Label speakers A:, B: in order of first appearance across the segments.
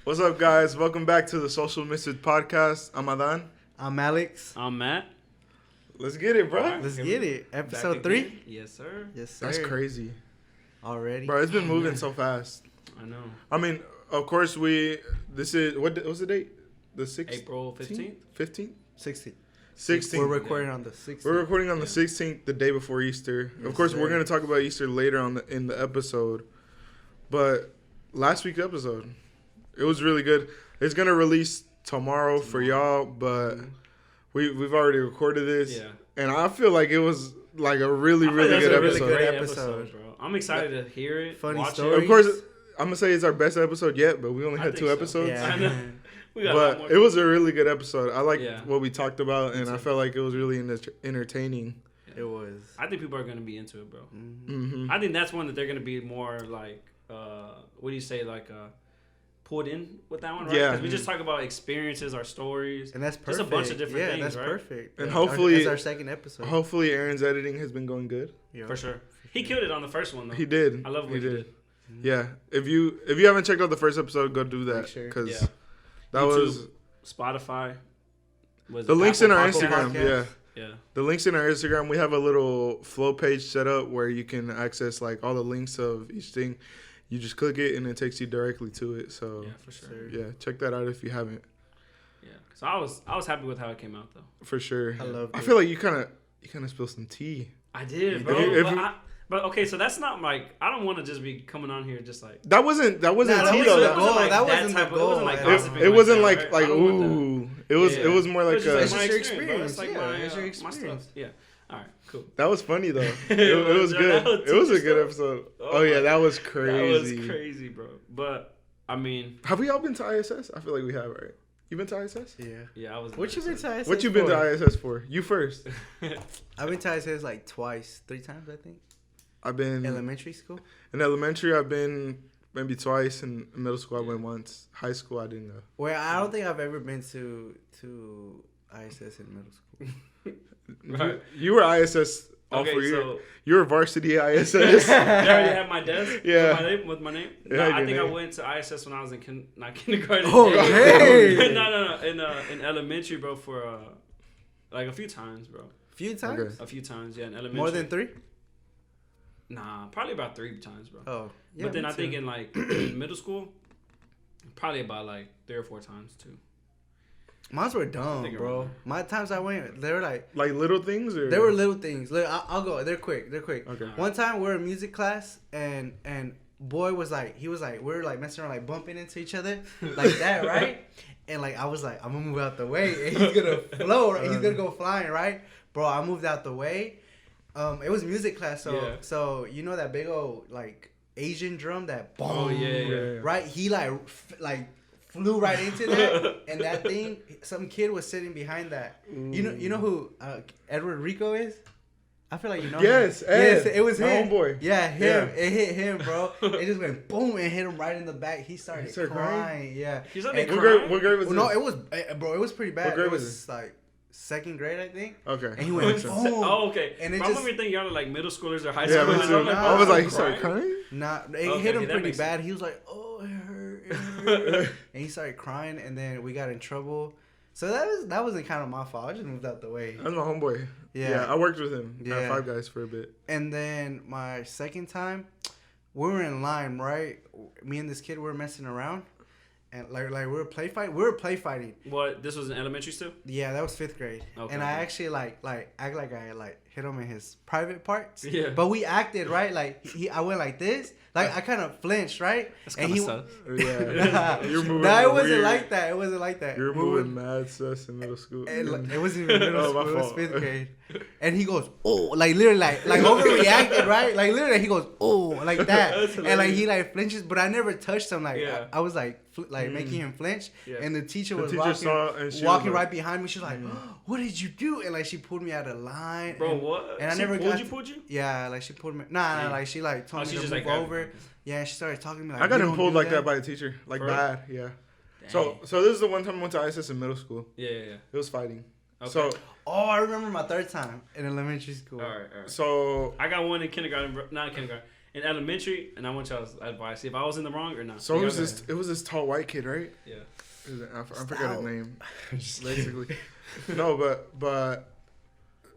A: What's up, guys? Welcome back to the Soulcial Misfits podcast. I'm Adan.
B: I'm Alex.
C: I'm Matt.
A: Let's get it, bro.
C: Right.
B: Let's get it. Episode 3?
C: Yes, sir.
B: Yes, sir.
A: That's crazy.
B: Already?
A: Bro, it's been moving so fast.
C: I know.
A: I mean, of course, what's the date? The 6th?
C: April 15th?
A: 15th?
B: 16.
A: 16th.
B: We're recording on the 16th.
A: We're recording on the 16th, the day before Easter.
B: Yes,
A: of course,
B: sir.
A: we're going to talk about Easter later in the episode. But last week's episode, it was really good. It's going to release tomorrow for y'all, but we've already recorded this.
C: Yeah.
A: And I feel like it was like a really, really good
B: really
A: episode.
B: good episode,
C: bro. I'm excited to hear it.
B: Funny
C: watch
B: story.
C: it.
A: Of course, I'm going to say it's our best episode yet, but we only
C: I
A: had
C: think
A: 2
C: so.
A: episodes.
B: Yeah.
C: I know. We got a lot
A: But
C: more.
A: it was a really good episode. I liked
C: Yeah.
A: what we talked about, and
C: Me
A: I
C: too.
A: felt like it was really entertaining.
B: It was.
C: I think people are going to be into it, bro.
A: Mm-hmm.
C: I think that's one that they're going to be more like, what do you say, like, pulled in with that one, right?
A: Yeah.
C: Because we just talk about experiences, our stories.
B: And that's perfect.
C: Just a bunch of different things,
B: that's
C: right?
B: perfect.
A: And
B: Yeah.
A: hopefully-
B: It's our second episode.
A: Hopefully, Aaron's editing has been going good.
B: Yeah.
C: For sure. He killed it on the first one, though.
A: He did.
C: I love what he did.
A: Yeah. If you haven't checked out the first episode, go do that
B: Make sure.
A: because
C: Yeah.
A: that
C: YouTube,
A: was
C: Spotify. Was
A: the
C: it
A: links in our
C: Apple
A: Instagram.
B: Podcasts?
C: Yeah.
A: The links in our Instagram. We have a little flow page set up where you can access like all the links of each thing. You just click it and it takes you directly to it. So
C: Yeah, for sure.
B: Sir.
A: yeah, check that out if you haven't.
C: Yeah. So I was happy with how it came out, though.
A: For sure.
B: I love
A: I
B: it.
A: feel like you kind of spilled some tea.
C: I did,
A: If
C: bro.
A: you-
C: But okay, so that's not like, I don't want to just be coming on here just like.
A: That wasn't
B: Nah,
A: tea
B: that
A: though.
B: wasn't
A: That-
B: the goal.
C: like
B: That
C: that
B: wasn't
C: type
B: the
C: of- it
B: goal.
C: wasn't like
B: Yeah.
C: gossiping.
A: it wasn't
C: that,
A: like
C: right?
A: like
C: I don't want that.
A: ooh. It was more
C: It
A: like
C: was just
B: It's
C: my
B: just your
C: experience, bro. It's
B: experience,
C: like
B: yeah,
C: my,
B: it's your
C: my
B: experience.
C: stuff. Yeah. All right, cool.
A: that was funny though. It
C: It
A: was
C: was,
A: good.
C: that was
A: It was a
C: teacher
A: good
C: stuff.
A: episode.
C: Oh
A: Oh yeah,
C: my-
A: that was crazy.
C: That was crazy, bro. But I mean,
A: Have we all been to ISS? I feel like we have, right? You been to ISS?
B: Yeah.
C: yeah, I was.
B: What you been to ISS
A: What you been
B: for?
A: to ISS for? You first.
B: I've been to ISS like 3 times, I think.
A: I've been
B: Elementary school.
A: in elementary. I've been maybe twice. In middle school, I went once. High school, I didn't go.
B: Well, I don't think I've ever been to ISS in middle school.
C: Right.
A: You were ISS all
C: Okay,
A: 4 years.
C: so
A: You were varsity ISS.
C: they already have my desk.
A: Yeah.
C: With my name.
A: Yeah,
C: No, I
A: your
C: think I
A: name.
C: went to ISS when I was in not kindergarten.
B: Oh, hey!
C: no. In elementary, bro, for like a few times, bro.
B: Few times?
A: Okay.
C: A few times, yeah. In elementary.
B: More than 3?
C: Nah, probably about 3 times, bro.
B: Oh. Yeah,
C: but then
B: me
C: I think
B: too.
C: in like in middle school, probably about like 3 or 4 times too.
B: Mines were
C: I
B: dumb,
C: think
B: bro.
C: around
B: My times I went, they were like,
A: Like little things, or
B: they were little things. Look, I'll go. They're quick.
A: Okay.
B: One time we were in music class and boy was like, we were like messing around, like bumping into each other like that, right? And like I was like, I'm gonna move out the way and he's gonna float. He's gonna go flying, right? Bro, I moved out the way. It was music class, so
C: Yeah.
B: so you know that big old like Asian drum that boom,
C: Oh, yeah.
A: Yeah.
B: right? He like flew right into that, and that thing. Some kid was sitting behind that. You know who Edward Rico is? I feel like you know.
A: Yes,
B: him.
A: Ed,
B: Yes, it was
A: my
B: him.
A: homeboy.
B: Yeah, him.
A: Yeah.
B: It hit him, bro. It just went boom and hit him right in the back. He started,
A: He started
B: crying.
A: crying?
B: Yeah.
C: He's like,
B: And-
C: they
A: What
C: crying?
A: grade was
B: Well, no,
A: this?
B: it was, bro. It was pretty bad.
A: What grade
B: it
A: was
B: was like 2nd grade, I think.
A: Okay.
B: And he
A: That
B: went,
A: makes sense.
B: boom.
C: Oh, okay.
B: And it
C: I
B: just-
C: remember thinking y'all are like middle schoolers or high
A: Yeah,
C: schoolers.
A: me
C: I'm
A: too.
C: like,
B: nah.
A: I was like, he
C: crying?
A: started crying.
B: Nah, it
C: Okay,
B: hit him
C: that
B: pretty
C: makes
B: bad.
C: sense.
B: He was like, "Oh, it hurt, it hurt," and he started crying. And then we got in trouble. So that wasn't kind of my fault. I just moved out the way.
A: That's my homeboy.
B: Yeah.
A: I worked with him
B: Yeah.
A: at Five Guys for a bit.
B: And then my second time, we were in line, right? Me and this kid were messing around, and like we were play fighting.
C: What? This was in elementary still?
B: Yeah, that was 5th grade.
C: Okay,
B: And I
C: okay.
B: actually like act like I like hit him in his private parts.
C: Yeah.
B: But we acted right, like I went like this, like I kind of flinched, right?
C: That's
B: And
C: kind of
B: he-
C: sus.
B: Nah,
A: You're moving
B: nah, it wasn't
A: weird.
B: like that. It wasn't like that.
A: You're
B: We
A: moving
B: were-
A: mad sus in middle school.
B: It wasn't even middle
A: Oh, my
B: school. It was
A: fault.
B: 5th grade. And he goes, oh, like literally, like overreacted, right? Like literally, he goes, oh, like that,
C: That's
B: and like he
C: hilarious.
B: like flinches, but I never touched him. Like
C: Yeah.
B: I was like making him flinch,
C: Yeah.
B: and the teacher
A: The
B: was
A: teacher
B: walking,
A: saw and she was
B: walking
A: like-
B: right behind me. She was like, what did you do? And like she pulled me out of line,
C: Bro,
B: and,
C: what?
B: And I
C: She
B: never
C: pulled
B: got
C: you,
B: to-
C: pulled you?
B: Yeah, like she pulled me. Nah,
C: Dang.
B: like she like told
C: Oh,
B: me
C: she
B: to
C: just
B: move
C: like
B: over. Yeah, she started talking to me. Like,
A: I got
B: "You
A: him
B: don't
A: pulled
B: do
A: like that by a teacher, like
C: For real?
A: bad. Yeah.
C: Dang.
A: So this is the one time I went to ISS in middle school.
C: Yeah.
A: It was fighting.
C: Okay.
A: So
B: Oh, I remember my 3rd time in elementary school.
C: All right.
A: so
C: I got one in kindergarten, bro. Not in kindergarten. in elementary, and I want y'all's advice. See if I was in the wrong or not.
A: So it was this tall white kid, right?
C: Yeah.
A: I forgot his name. Basically. No, but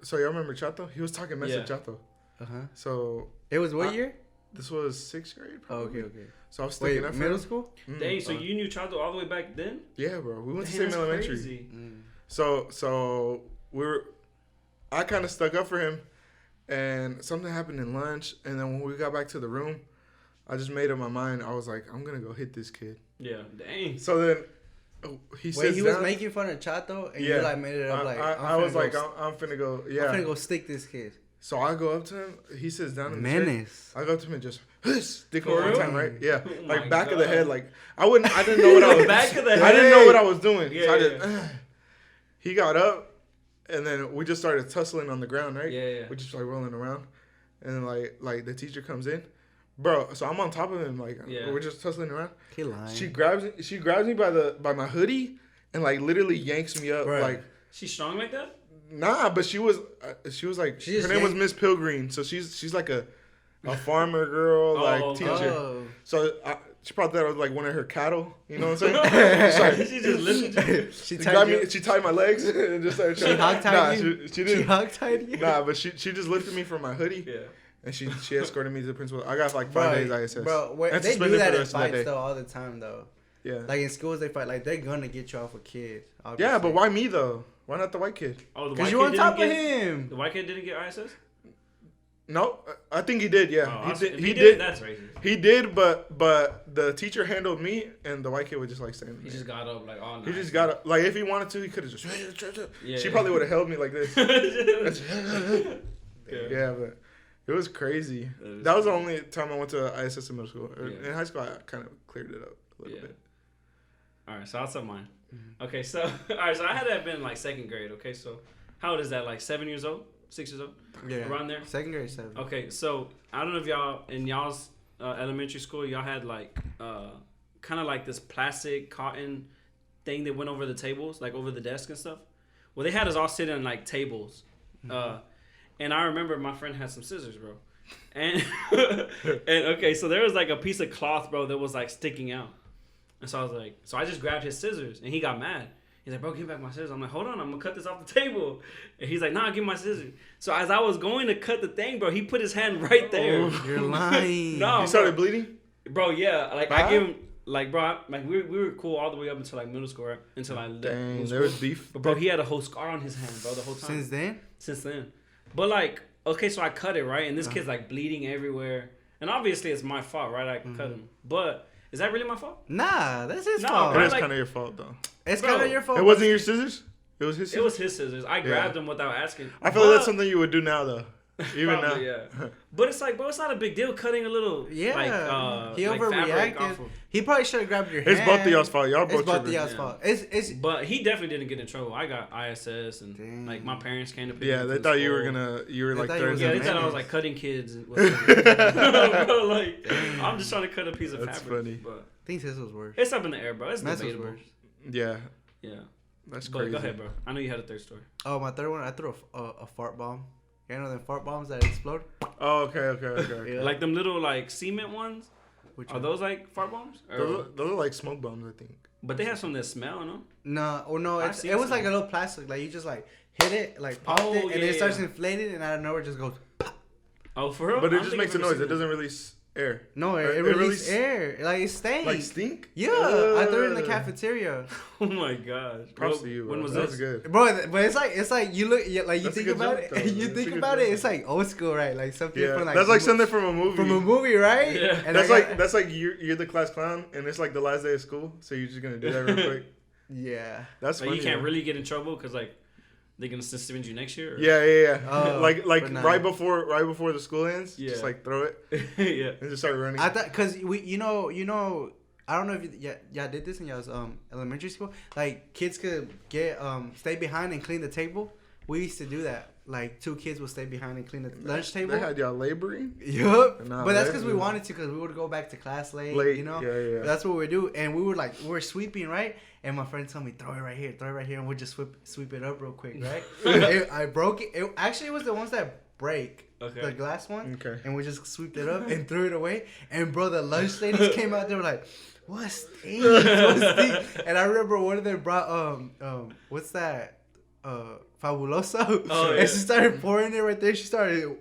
A: so y'all remember Chato? He was talking mess to Chato. So
B: it was what year?
A: This was 6th grade. Probably.
B: Okay.
A: So I was sticking up for
B: middle
A: him.
B: school.
C: Dang, so you knew Chato all the way back then?
A: Yeah, bro. We went to
C: Dang,
A: same elementary.
C: crazy.
A: So I kind of stuck up for him, and something happened in lunch, and then when we got back to the room, I just made up my mind. I was like, I'm gonna go hit this kid.
C: Yeah, dang.
A: So then he
B: was making fun of Chato, and you like made it up like
A: I was like, I'm finna go. Yeah,
B: I'm finna go stick this kid.
A: So I go up to him. He sits down in the
B: Menace.
A: chair. I go up to him and just stick him one time, right? Yeah,
C: Oh
A: like back
C: God.
A: of the head. Like I didn't know what I was.
C: Back of the head.
A: I didn't know what I was doing.
C: Yeah,
A: So I just, he got up, and then we just started tussling on the ground, right?
C: Yeah.
A: We just like rolling around, and then like the teacher comes in, bro. So I'm on top of him, like we're just tussling around.
B: He lying.
A: She grabs me by my hoodie and like literally yanks me up,
B: Bruh.
A: like.
C: She's strong like that?
A: Nah, but she was like her name was Miss Pilgreen, so she's like a farmer girl teacher.
B: Oh.
A: So she probably thought I was like one of her cattle, you know what I'm saying?
C: She just listened.
A: She tied my legs and just started trying.
B: She hog-tied you?
A: She didn't.
B: She hog-tied you?
A: Nah, but she just lifted me from my hoodie.
C: Yeah.
A: And she escorted me to the principal. I got like 5 days ISS.
B: Bro,
A: And
B: they do
A: suspended
B: that
A: for the
B: in
A: rest of that
B: fights
A: day.
B: though all the time though.
A: Yeah.
B: Like in schools they fight like they're gonna get you off a kid. Obviously.
A: Yeah, but why me though? Why not the white kid?
C: Oh, the
B: Because
C: white
B: you
C: kid
B: on
C: didn't
B: top of
C: get-
B: him.
C: The white kid didn't get ISS?
A: No, I think he did. Yeah,
C: Oh,
A: he
C: if
A: did.
C: That's racist.
A: He did, but the teacher handled me, and the white kid was just like saying.
C: He just got up like all night.
A: He just got up. Like if he wanted to, he could have just. She probably would have held me like this. Yeah, but it was crazy. That was the only time I went to ISS in middle school. In high school, I kind of cleared it up a little bit.
C: All right, so I'll tell mine. Okay, so all right, so I had to have been like 2nd grade. Okay, so how old is that? Like 7 years old, 6 years old, around there.
B: 2nd grade, 7.
C: Okay, so I don't know if y'all in y'all's elementary school y'all had like kind of like this plastic cotton thing that went over the tables, like over the desk and stuff. Well, they had us all sit on like tables, and I remember my friend had some scissors, bro, and okay, so there was like a piece of cloth, bro, that was like sticking out. And so I was like, so I just grabbed his scissors, and he got mad. He's like, bro, give me back my scissors. I'm like, hold on, I'm gonna cut this off the table. And he's like, nah, give me my scissors. So as I was going to cut the thing, bro, he put his hand right there.
B: Oh, you're lying.
C: No,
A: You started bleeding?
C: bro, yeah, like I give him, like, bro, like we were cool all the way up until like middle school, right? Until I left.
A: Dang, there was beef.
C: But bro, he had a whole scar on his hand, bro, the whole time.
B: Since then?
C: But like, okay, so I cut it, right? And this kid's like bleeding everywhere. And obviously it's my fault, right? I cut him. But is that really my fault?
B: Nah, that's his
C: No,
B: fault.
C: bro.
A: It is
C: like-
A: kind of your fault though.
B: It's
C: Bro,
B: kind of your fault.
A: It wasn't your scissors. It was his
C: It
A: scissors.
C: was his scissors. I grabbed them without asking.
A: I feel like that's something you would do now though. Even
C: Probably,
A: now.
C: yeah. But it's like, bro, it's not a big deal cutting a little.
B: Yeah.
C: Like,
B: He
C: like fabric
B: overreacted.
C: off of-
B: He probably should have grabbed your hand.
A: It's both of y'all's fault. Y'all
B: It's
A: both
B: both of
A: tripping.
B: y'all's
C: Yeah.
B: fault. It's
C: But he definitely didn't get in trouble. I got ISS and
B: Dang.
C: like my parents came to pick me
A: Yeah,
C: up
A: they
C: from
A: thought you were
C: school.
A: you were
B: They
A: like
B: thought you was
A: threatening
C: Yeah,
B: a
C: they
A: them.
C: thought I was
B: menace.
C: like cutting kids. And bro, like I'm just trying to cut a piece of
A: That's
C: fabric.
A: funny.
C: But
B: I think his was worse.
C: it's up in the air, bro. It's
B: That's was
C: debatable.
B: worse.
A: Yeah,
C: Yeah.
A: that's
C: But
A: crazy.
C: go ahead, bro. I know you had a third story.
B: Oh, my third one, I threw a fart bomb. You know them fart bombs that explode?
A: Oh, okay.
B: Yeah.
C: Like them little like cement ones.
B: Which
C: Are
B: one?
C: those like fart bombs? Or-
A: Those are like smoke bombs, I think.
C: but they have some that smell, no?
B: No,
C: I've seen
B: it was
C: some.
B: like a little plastic. Like you just like hit it, like pop
C: Oh,
B: it, and
C: yeah,
B: then it starts
C: yeah.
B: inflating, and out of nowhere it just goes.
C: Oh, for real?
A: But
C: I
A: it
C: don't
A: just
C: think
A: makes a
C: I've ever
A: noise.
C: seen
A: It doesn't release air.
B: No,
A: It
B: it releases air. Like it stinks.
A: Like stink?
B: Yeah, I threw it in the
A: Ugh.
B: cafeteria,
C: Oh my gosh.
A: Props
C: Well,
A: to you, bro.
C: When was
A: that
C: this?
A: was good.
B: bro. But it's like you look, like you
A: That's a
B: think
A: good
B: about
A: joke,
B: it,
A: though.
B: you
A: That's a
B: think
A: good
B: about it.
A: joke.
B: It's like old school, right? Like something
A: Yeah,
B: from like
A: that's like something from a movie.
B: from a movie, right?
C: Yeah.
B: And
A: That's like you're the class clown, and it's like the last day of school, so you're just gonna do that real quick.
B: yeah.
A: That's
C: Like
A: funny.
C: you can't
A: though.
C: really get in trouble because like they're gonna suspend you next year. Or?
A: Yeah.
B: Oh,
A: like
B: but nah.
A: right before the school ends,
C: Yeah.
A: just like throw it
C: Yeah.
A: and just start running.
B: I thought because you know. I don't know if y'all did this in y'all's elementary school. Like kids could get stay behind and clean the table. We used to do that. Like 2 kids would stay behind and clean the lunch table.
A: They had y'all laboring.
B: Yup.
A: Nah,
B: But that's
A: that-
B: because we wanted to, because we would go back to class late.
A: Late.
B: You know.
A: Yeah.
B: That's what we do, and we were sweeping, right? And my friend told me throw it right here, and we'll just sweep it up real quick, right? I broke it. Actually, it was the ones that break
C: Okay.
B: the glass one,
A: Okay.
B: and we just sweeped it up and threw it away. And bro, the lunch ladies came out. They were like, "What stinks? What stinks?" And I remember one of them brought what's that? Fabuloso.
C: Oh, yeah.
B: And she started pouring it right there. She started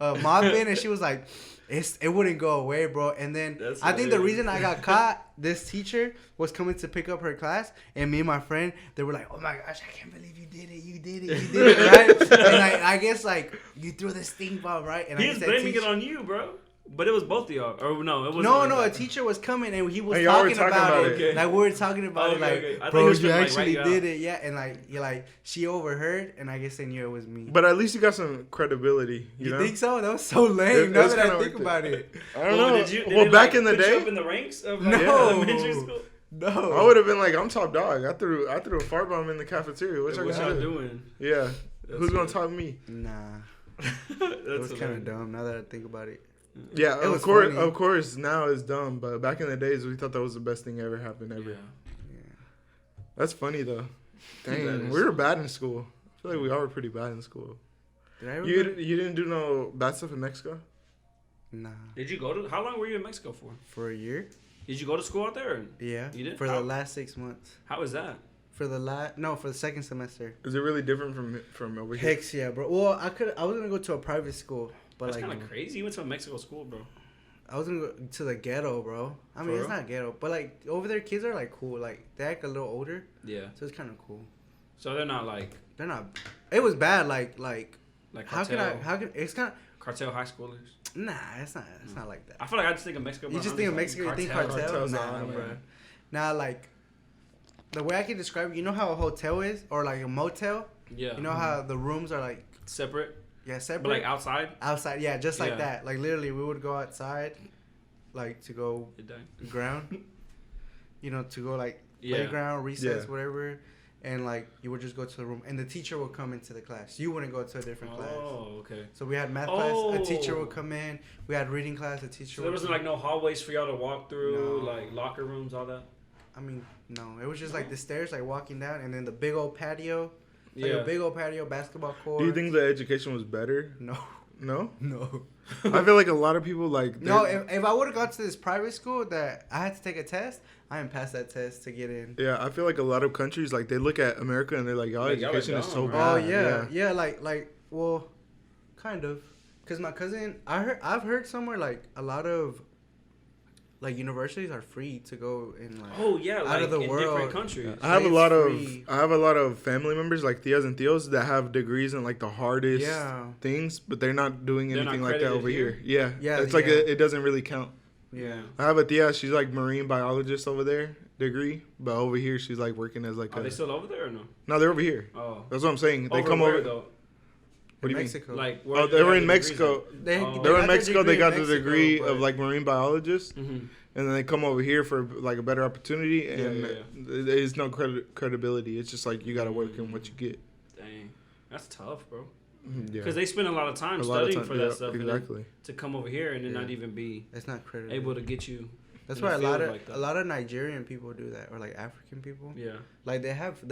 B: mopping, and she was like, it wouldn't go away, bro. And then
C: That's
B: I think the
C: hilarious.
B: reason I got caught, this teacher was coming to pick up her class, and me and my friend, they were like, "Oh my gosh, I can't believe you did it, you did it, right?" And I guess like you threw this stink bomb, right? And
C: He
B: I
C: was
B: guess that
C: blaming
B: teacher-
C: it on you, bro. But it was both of y'all. Or no, it wasn't.
B: No,
C: like
B: a
C: that.
B: teacher was coming and he was
A: And y'all were
B: talking
A: talking
B: about
A: about
B: it.
C: it.
B: Like we were talking about it,
C: Okay,
B: like,
C: okay. I thought he
B: bro,
C: was
B: you
C: trying to, like,
B: actually
C: write you
B: did it, yeah. And like she overheard, and I guess they knew it was me.
A: But at least you got some credibility. You know?
B: think so? That was so lame.
A: It
B: now
A: was
B: that I
A: kinda
B: think
A: worth it.
B: about it,
A: I don't know.
C: Did
A: Well,
C: they,
A: back
C: like,
A: in the
C: put you
A: day,
C: up in the ranks of like,
B: No.
C: elementary school.
B: no.
A: I would have been like, I'm top dog. I threw a fart bomb in the cafeteria. What
C: What
A: y'all
C: y'all
A: gonna do?
C: doing?
A: Yeah.
C: That's
A: Who's gonna
C: good.
A: top me?
B: Nah,
C: That's
B: it was kind of
C: hilarious.
B: dumb. Now that I think about it,
A: Yeah,
B: It
A: of
B: was
A: course.
B: funny.
A: Of course, now it's dumb, but back in the days, we thought that was the best thing ever happened ever.
C: Yeah.
B: yeah.
A: That's funny though.
C: That
A: Dang,
C: is.
A: we were bad in school. I feel like we all were pretty bad in school.
B: Did I ever?
A: You didn't do no bad stuff in Mexico?
B: Nah,
C: Did you go to? How long were you in Mexico for?
B: for a year.
C: Did you go to school out there? Or
B: Yeah,
C: You did?
B: for
C: How-
B: the last 6 months.
C: How was that?
B: For the second semester.
A: Is it really different from over here?
B: Heck yeah, bro. Well, I was gonna go to a private school, but
C: That's
B: like
C: kind of crazy. You went to a Mexico school, bro.
B: I was gonna go to the ghetto, bro. I mean,
C: For
B: it's
C: real?
B: not ghetto, but like over there, kids are like cool. Like they act a little older,
C: Yeah.
B: so it's kind of cool.
C: So they're not like
B: They're not. It was bad. Like how
C: cartel,
B: can I? It's kind of
C: cartel high schoolers.
B: nah. It's not. It's not like that.
C: I feel like I just think of Mexico.
B: You
C: bro,
B: just
C: I'm
B: think of
C: like,
B: Mexico, you think cartel?
A: Cartel's
B: Nah,
A: on,
B: bro.
A: yeah.
B: Now, like the way I can describe it, you know how a hotel is, or like a motel.
C: Yeah.
B: You know how the rooms are like
C: separate,
B: separate.
C: but like outside.
B: outside, yeah, just like
C: Yeah.
B: that. Like literally, we would go outside, like to go
C: It died.
B: ground. You know, to go like
C: Yeah.
B: playground, recess,
A: Yeah.
B: whatever, and like you would just go to the room, and the teacher would come into the class. You wouldn't go to a different class.
C: Oh, okay.
B: So we had math class, a teacher
C: Oh.
B: would come in. We had reading class, a teacher.
C: So there
B: would
C: wasn't
B: come
C: like no hallways for y'all to walk through,
B: No.
C: like locker rooms, all that.
B: I mean, no, it was just like the stairs, like walking down, and then the big old patio, like
C: Yeah.
B: a big old patio, basketball court.
A: Do you think the education was better?
B: No,
A: No.
B: no,
A: I feel like a lot of people like.
B: no.
A: they're-
B: If I would have gone to this private school that I had to take a test, I didn't pass that test to get in.
A: Yeah, I feel like a lot of countries like they look at America and they're like, y'all
C: Like, y'all are
A: education is
C: dumb,
A: so
C: right?
A: bad.
B: Oh yeah, like well, kind of, cause my cousin, I've heard somewhere like a lot of like universities are free to go in like
C: Oh yeah,
B: out
C: like
B: of the
C: in
B: world.
C: different countries.
A: I have a
B: It's
A: lot
B: free.
A: of family members like tias and tios that have degrees in like the hardest
B: Yeah.
A: things, but they're not doing
C: They're
A: anything
C: not
A: like that
C: credited
A: over
C: here?
A: here. Yeah,
B: Yeah,
A: it's like
B: yeah.
A: it doesn't really count.
B: Yeah.
A: I have a tia, she's like marine biologist over there degree, but over here she's like working as like
C: Are they still over there or no?
A: no, they're over here.
C: Oh,
A: That's what I'm saying. They come
C: where,
A: over.
C: though.
A: What do you
B: Mexico.
C: Like
A: Oh, they were in Mexico.
B: They,
C: Oh.
A: They were
B: got
A: in
B: their
A: Mexico. They
B: degree
A: got
B: in
A: the degree
B: Mexico,
A: of like marine biologist,
C: hmm
A: and then they come over here for like a better opportunity, and
C: Yeah,
A: there's no credibility. It's just like you got to work in what you get.
C: Dang, that's tough, bro.
A: Yeah.
C: Because they spend a lot of time
A: A lot of
C: studying
A: time-
C: for that
A: yeah,
C: stuff, and then
A: exactly.
C: to come over here and then
A: Yeah.
C: not even be
B: It's not credited.
C: able to get you.
B: That's
C: in
B: why
C: a
B: a
C: field
B: lot of
C: like that.
B: a lot of Nigerian people do that, or like African people.
C: Yeah.
B: Like they have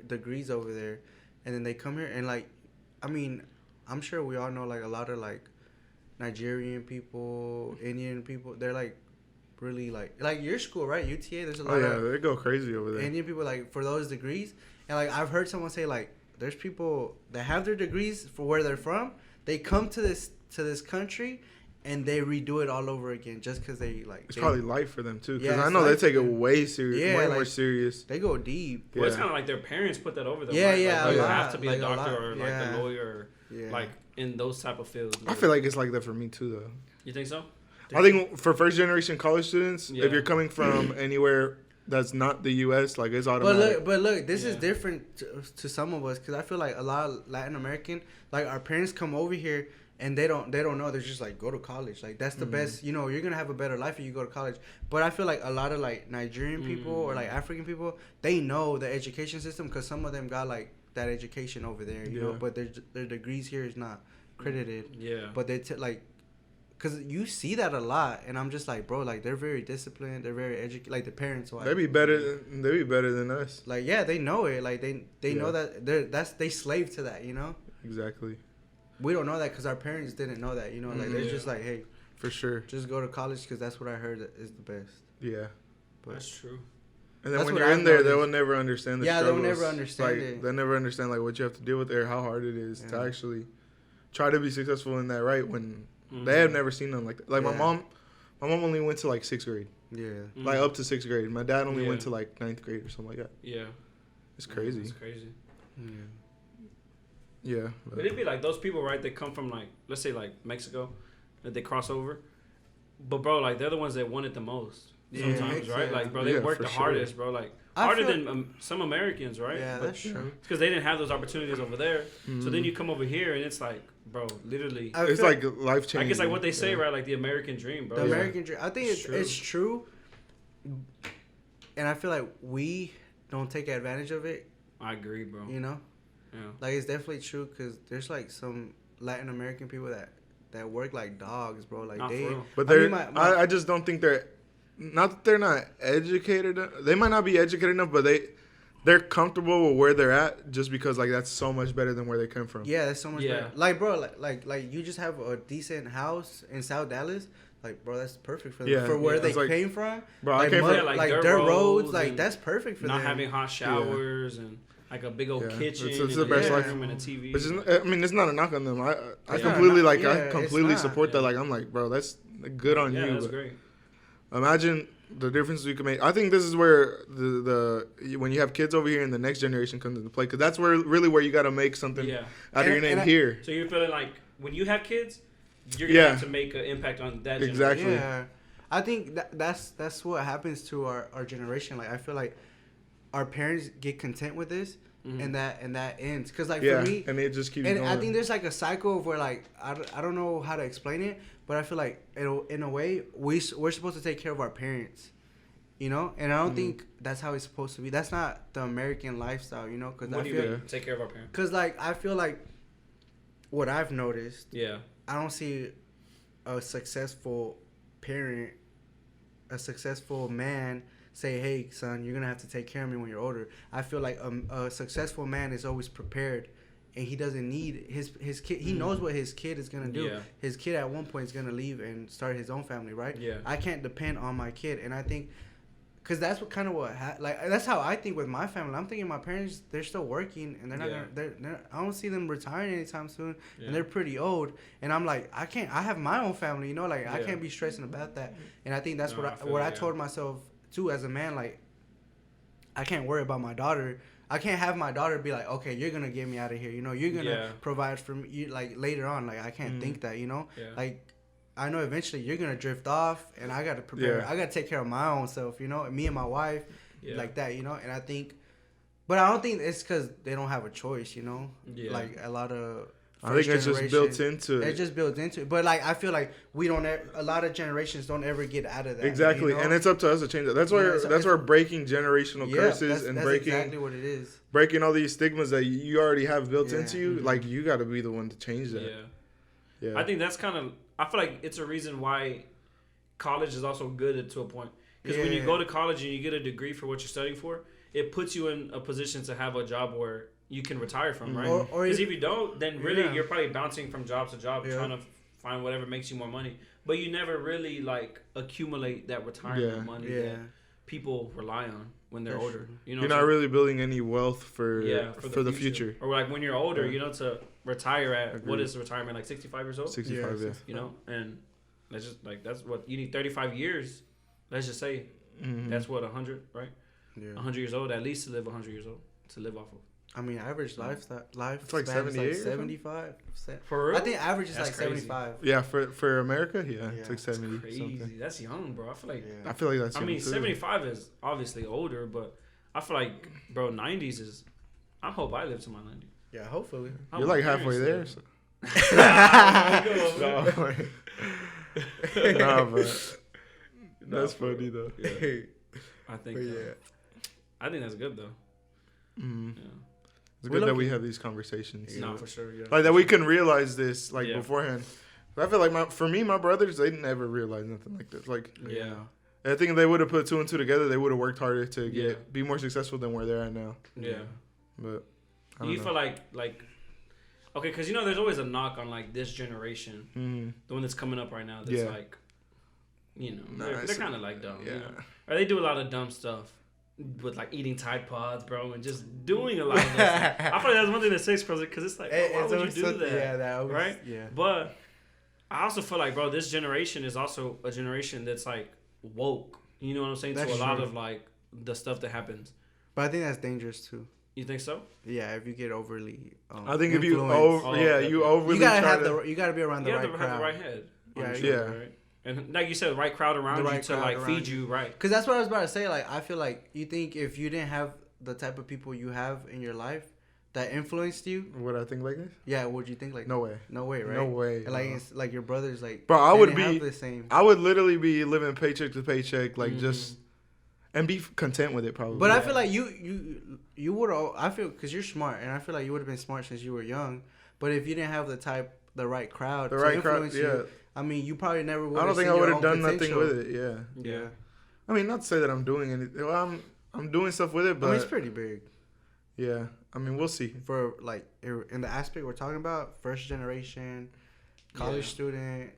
B: degrees over there, and then they come here and like, I mean, I'm sure we all know like a lot of like Nigerian people, Indian people. They're like really like your school, right? UTA. There's a lot
A: Oh yeah,
B: of
A: they go crazy over there.
B: Indian people like for those degrees, and like I've heard someone say like there's people that have their degrees for where they're from. They come to this country, and they redo it all over again just because they like.
A: It's
B: they,
A: probably life for them too, because
B: Yeah,
A: I
B: it's
A: know they
B: life
A: take
B: for
A: it
B: them.
A: way serious,
B: Yeah,
A: way more
B: like-
A: serious.
B: they go deep.
C: Well, it's
A: Yeah.
C: kind of like their parents put that over them.
B: Yeah,
C: right?
B: yeah,
C: Like,
A: a
C: you
A: lot,
C: have to be
B: like
C: a
B: a
C: doctor
B: lot,
C: or like
B: yeah.
C: a lawyer,
B: Yeah.
C: like in those type of fields.
A: I feel like it's like that for me too, though.
C: You think so?
A: I think for first generation college students,
C: Yeah.
A: if you're coming from anywhere that's not the U.S., like it's automatic.
B: But look, this is
C: Yeah.
B: different to some of us because I feel like a lot of Latin American, like our parents come over here and they don't know. They're just like go to college. Like that's the best. You know, you're gonna have a better life if you go to college. But I feel like a lot of like Nigerian people or like African people, they know the education system because some of them got like that education over there. You know,
A: Yeah.
B: but their degrees here is not credited.
C: Yeah.
B: But they like. Cause you see that a lot, and I'm just like, bro, like they're very disciplined, they're very educated, like the parents.
A: They'd be better. They'd be better than us.
B: Like yeah, they know it. Like they
A: Yeah.
B: know that they slave to that. You know.
A: Exactly.
B: we don't know that because our parents didn't know that. You know, like they're just like, hey,
A: for sure,
B: just go to college because that's what I heard is the best.
A: Yeah,
B: but
C: that's true.
A: And then when you're in there, they will never understand the struggles.
B: They'll never understand it.
A: They'll never understand like what you have to deal with there, how hard it is to actually try to be successful in that, right? When they have never seen them like that. Like my mom only went to like 6th grade.
B: Yeah.
A: Like up to 6th grade. My dad only went to like 9th grade or something like that.
C: Yeah.
A: It's crazy.
C: It's crazy.
A: Yeah.
C: But it'd be like those people, right? They come from like, let's say like Mexico, that they cross over. But bro, like they're the ones that want it the most. Sometimes, right? Like, bro, they work the hardest, bro. Like harder than some Americans, right?
B: Yeah,
C: but
B: that's true.
C: It's because they didn't have those opportunities over there. So then you come over here and it's like, bro, literally,
A: it's like life changing.
C: Like it's like what they say, right? Like the American dream, bro.
B: The American dream. I think it's true. And I feel like we don't take advantage of it.
C: I agree, bro.
B: You know?
C: Yeah.
B: Like it's definitely true because there's like some Latin American people that work like dogs, bro. Like
A: but I just don't think they're. Not that they're not educated. They might not be educated enough, but they're comfortable with where they're at just because like that's so much better than where they come from.
B: Yeah, that's so much better. Like bro, like you just have a decent house in South Dallas. Like bro, that's perfect for them. Yeah, for where they came from.
A: Bro,
B: like,
A: I came from
B: like dirt roads. Like that's perfect for
C: not
B: them.
C: Not having hot showers and like a big old kitchen.
A: It's the best life.
C: And a TV.
A: Which is, I mean, it's not a knock on them. I completely support that. Like I'm like, bro, that's good on you.
C: That's great.
A: Imagine the difference we can make. I think this is where the when you have kids over here and the next generation comes into play, because that's where you got to make something out of your name here.
C: So you're feeling like when you have kids, you're gonna have to make an impact on that generation.
A: Exactly.
B: Yeah, I think that's what happens to our generation. Like I feel like our parents get content with this. And that ends because like for me
A: and it just keeps
B: and
A: going.
B: I think there's like a cycle of where like I don't know how to explain it, but I feel like in a way we're supposed to take care of our parents, you know, and I don't think that's how it's supposed to be. That's not the American lifestyle, you know, because I feel
C: take care of our parents.
B: Because like I feel like what I've noticed, I don't see a successful parent, a successful man say, hey, son, you're going to have to take care of me when you're older. I feel like a successful man is always prepared, and he doesn't need his kid. He knows what his kid is going to do. Yeah. His kid at one point is going to leave and start his own family, right? Yeah. I can't depend on my kid. And I think, because that's what kind of that's how I think with my family. I'm thinking my parents, they're still working, and they're not gonna, I don't see them retiring anytime soon, and they're pretty old. And I'm like, I have my own family, you know, like I can't be stressing about that. And I think that's what I told myself too as a man, like I can't worry about my daughter. I can't have my daughter be like, okay, you're gonna get me out of here, you know, you're gonna provide for me, like later on. Like I can't think that, you know, like I know eventually you're gonna drift off, and I gotta prepare. I gotta take care of my own self, you know, me and my wife, like that, you know. And I think, but I don't think it's because they don't have a choice, you know. Like a lot of.
A: I think it's just built into it.
B: It's just built into it. But, like, I feel like we don't a lot of generations don't ever get out of that.
A: Exactly. You know? And it's up to us to change that. That's where breaking generational curses and breaking
B: exactly what it is.
A: Breaking all these stigmas that you already have built into you, like, you got to be the one to change that.
C: Yeah. I think that's kind of, I feel like it's a reason why college is also good to a point. Because when you go to college and you get a degree for what you're studying for, it puts you in a position to have a job where you can retire from, right? Because if you don't, then really you're probably bouncing from job to job, trying to find whatever makes you more money. But you never really like accumulate that retirement money that people rely on when they're older. You know,
A: you're not really building any wealth for the future.
C: Or like when you're older, you know, to retire at what is retirement, like 65 years old?
A: 65,
C: You know, and that's just like that's what you need. 35 years. Let's just say that's what 100, right? 100 years old, at least to live 100 years old to live off of.
B: I mean, average life
A: it's like 78,
B: 75.
C: For real?
B: I think average is
C: that's
B: like
C: crazy.
B: 75.
A: Yeah, for America, it's like 70.
C: That's crazy. Something. That's young, bro. I feel like
A: that's.
C: I mean, 75 is obviously older, but I feel like, bro, 90s is. I hope I live to my 90s.
B: Yeah, hopefully.
A: You're like halfway there. So. Nah, but that's funny though.
C: Yeah. I think. I think that's good though.
A: Yeah. It's good that we have these conversations.
C: No, for sure. Yeah.
A: Like that we can realize this beforehand. I feel like my brothers, they never realized nothing like this. Like, I think if they would have put two and two together, they would have worked harder to be more successful than where they're at now.
C: Yeah.
A: But
C: you feel like Okay, because there's always a knock on like this generation, the one that's coming up right now. That's like, they're kind of like dumb.
A: Yeah.
C: Or they do a lot of dumb stuff with like eating Tide Pods, bro, and just doing a lot of that stuff. I feel like that's one thing that says because it's like, why would you do that?
B: Yeah, that always,
C: right?
B: Yeah.
C: But I also feel like, bro, this generation is also a generation that's like woke. You know what I'm saying?
B: That's
C: to a lot
B: true.
C: of like the stuff that happens.
B: But I think that's dangerous too.
C: You think so?
B: Yeah, if you get overly.
A: I think if you
B: influenced.
A: you overly
B: you gotta
A: try
B: have
A: to,
B: you gotta be around the
C: You
B: right
C: have to have
B: crowd.
C: the right head.
B: Yeah.
C: Right? And like you said, the right crowd around
B: The right
C: you to
B: crowd
C: like
B: around
C: feed
B: you.
C: you right.
B: Because that's what I was about to say. Like, I feel like you think if you didn't have the type of people you have in your life that influenced you,
A: would I think like this?
B: yeah, would you think like
A: No way.
B: no way, right?
A: No way.
B: And like it's like your brothers, like
A: Bro, I
B: they
A: would
B: didn't
A: be
B: have the same.
A: I would literally be living paycheck to paycheck, like just and be content with it probably.
B: But I feel like you would. I feel because you're smart, and I feel like you would have been smart since you were young. But if you didn't have the right crowd,
A: the right crowd,
B: influence you, I mean, you probably never would.
A: I don't think I would have done nothing with it.
B: Yeah.
A: I mean, not to say that I'm doing anything. Well, I'm doing stuff with it, but
B: I mean, it's pretty big.
A: Yeah, I mean, we'll see.
B: For like in the aspect we're talking about, first generation, college student,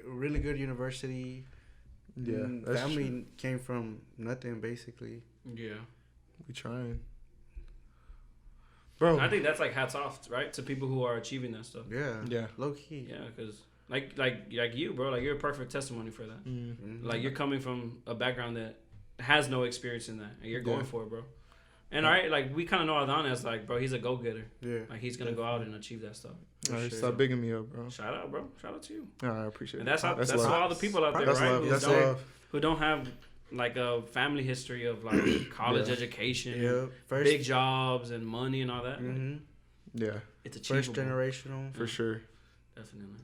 B: really good university.
A: Yeah, that's
B: family
A: true.
B: came from nothing basically.
C: Yeah,
A: we trying, bro.
C: I think that's like hats off, right, to people who are achieving that stuff.
A: Yeah,
B: low key.
C: Yeah, because like you, bro, like you're a perfect testimony for that.
A: Mm-hmm.
C: Like you're coming from a background that has no experience in that, and you're going for it, bro. And all right, like we kind of know Adon as like, bro, he's a go getter.
B: Yeah,
C: like he's gonna go out and achieve that stuff.
A: All right, stop bigging me up, bro.
C: Shout out, bro. Shout out to you.
A: All right, I appreciate
C: and
A: it.
C: That's all the people out there,
A: that's
C: right?
A: Love. That's love.
C: Who don't have like a family history of like college education,
B: first,
C: big jobs and money and all that.
B: Mm-hmm.
A: Yeah,
C: it's achievable.
B: First generational
A: for sure.
C: Definitely.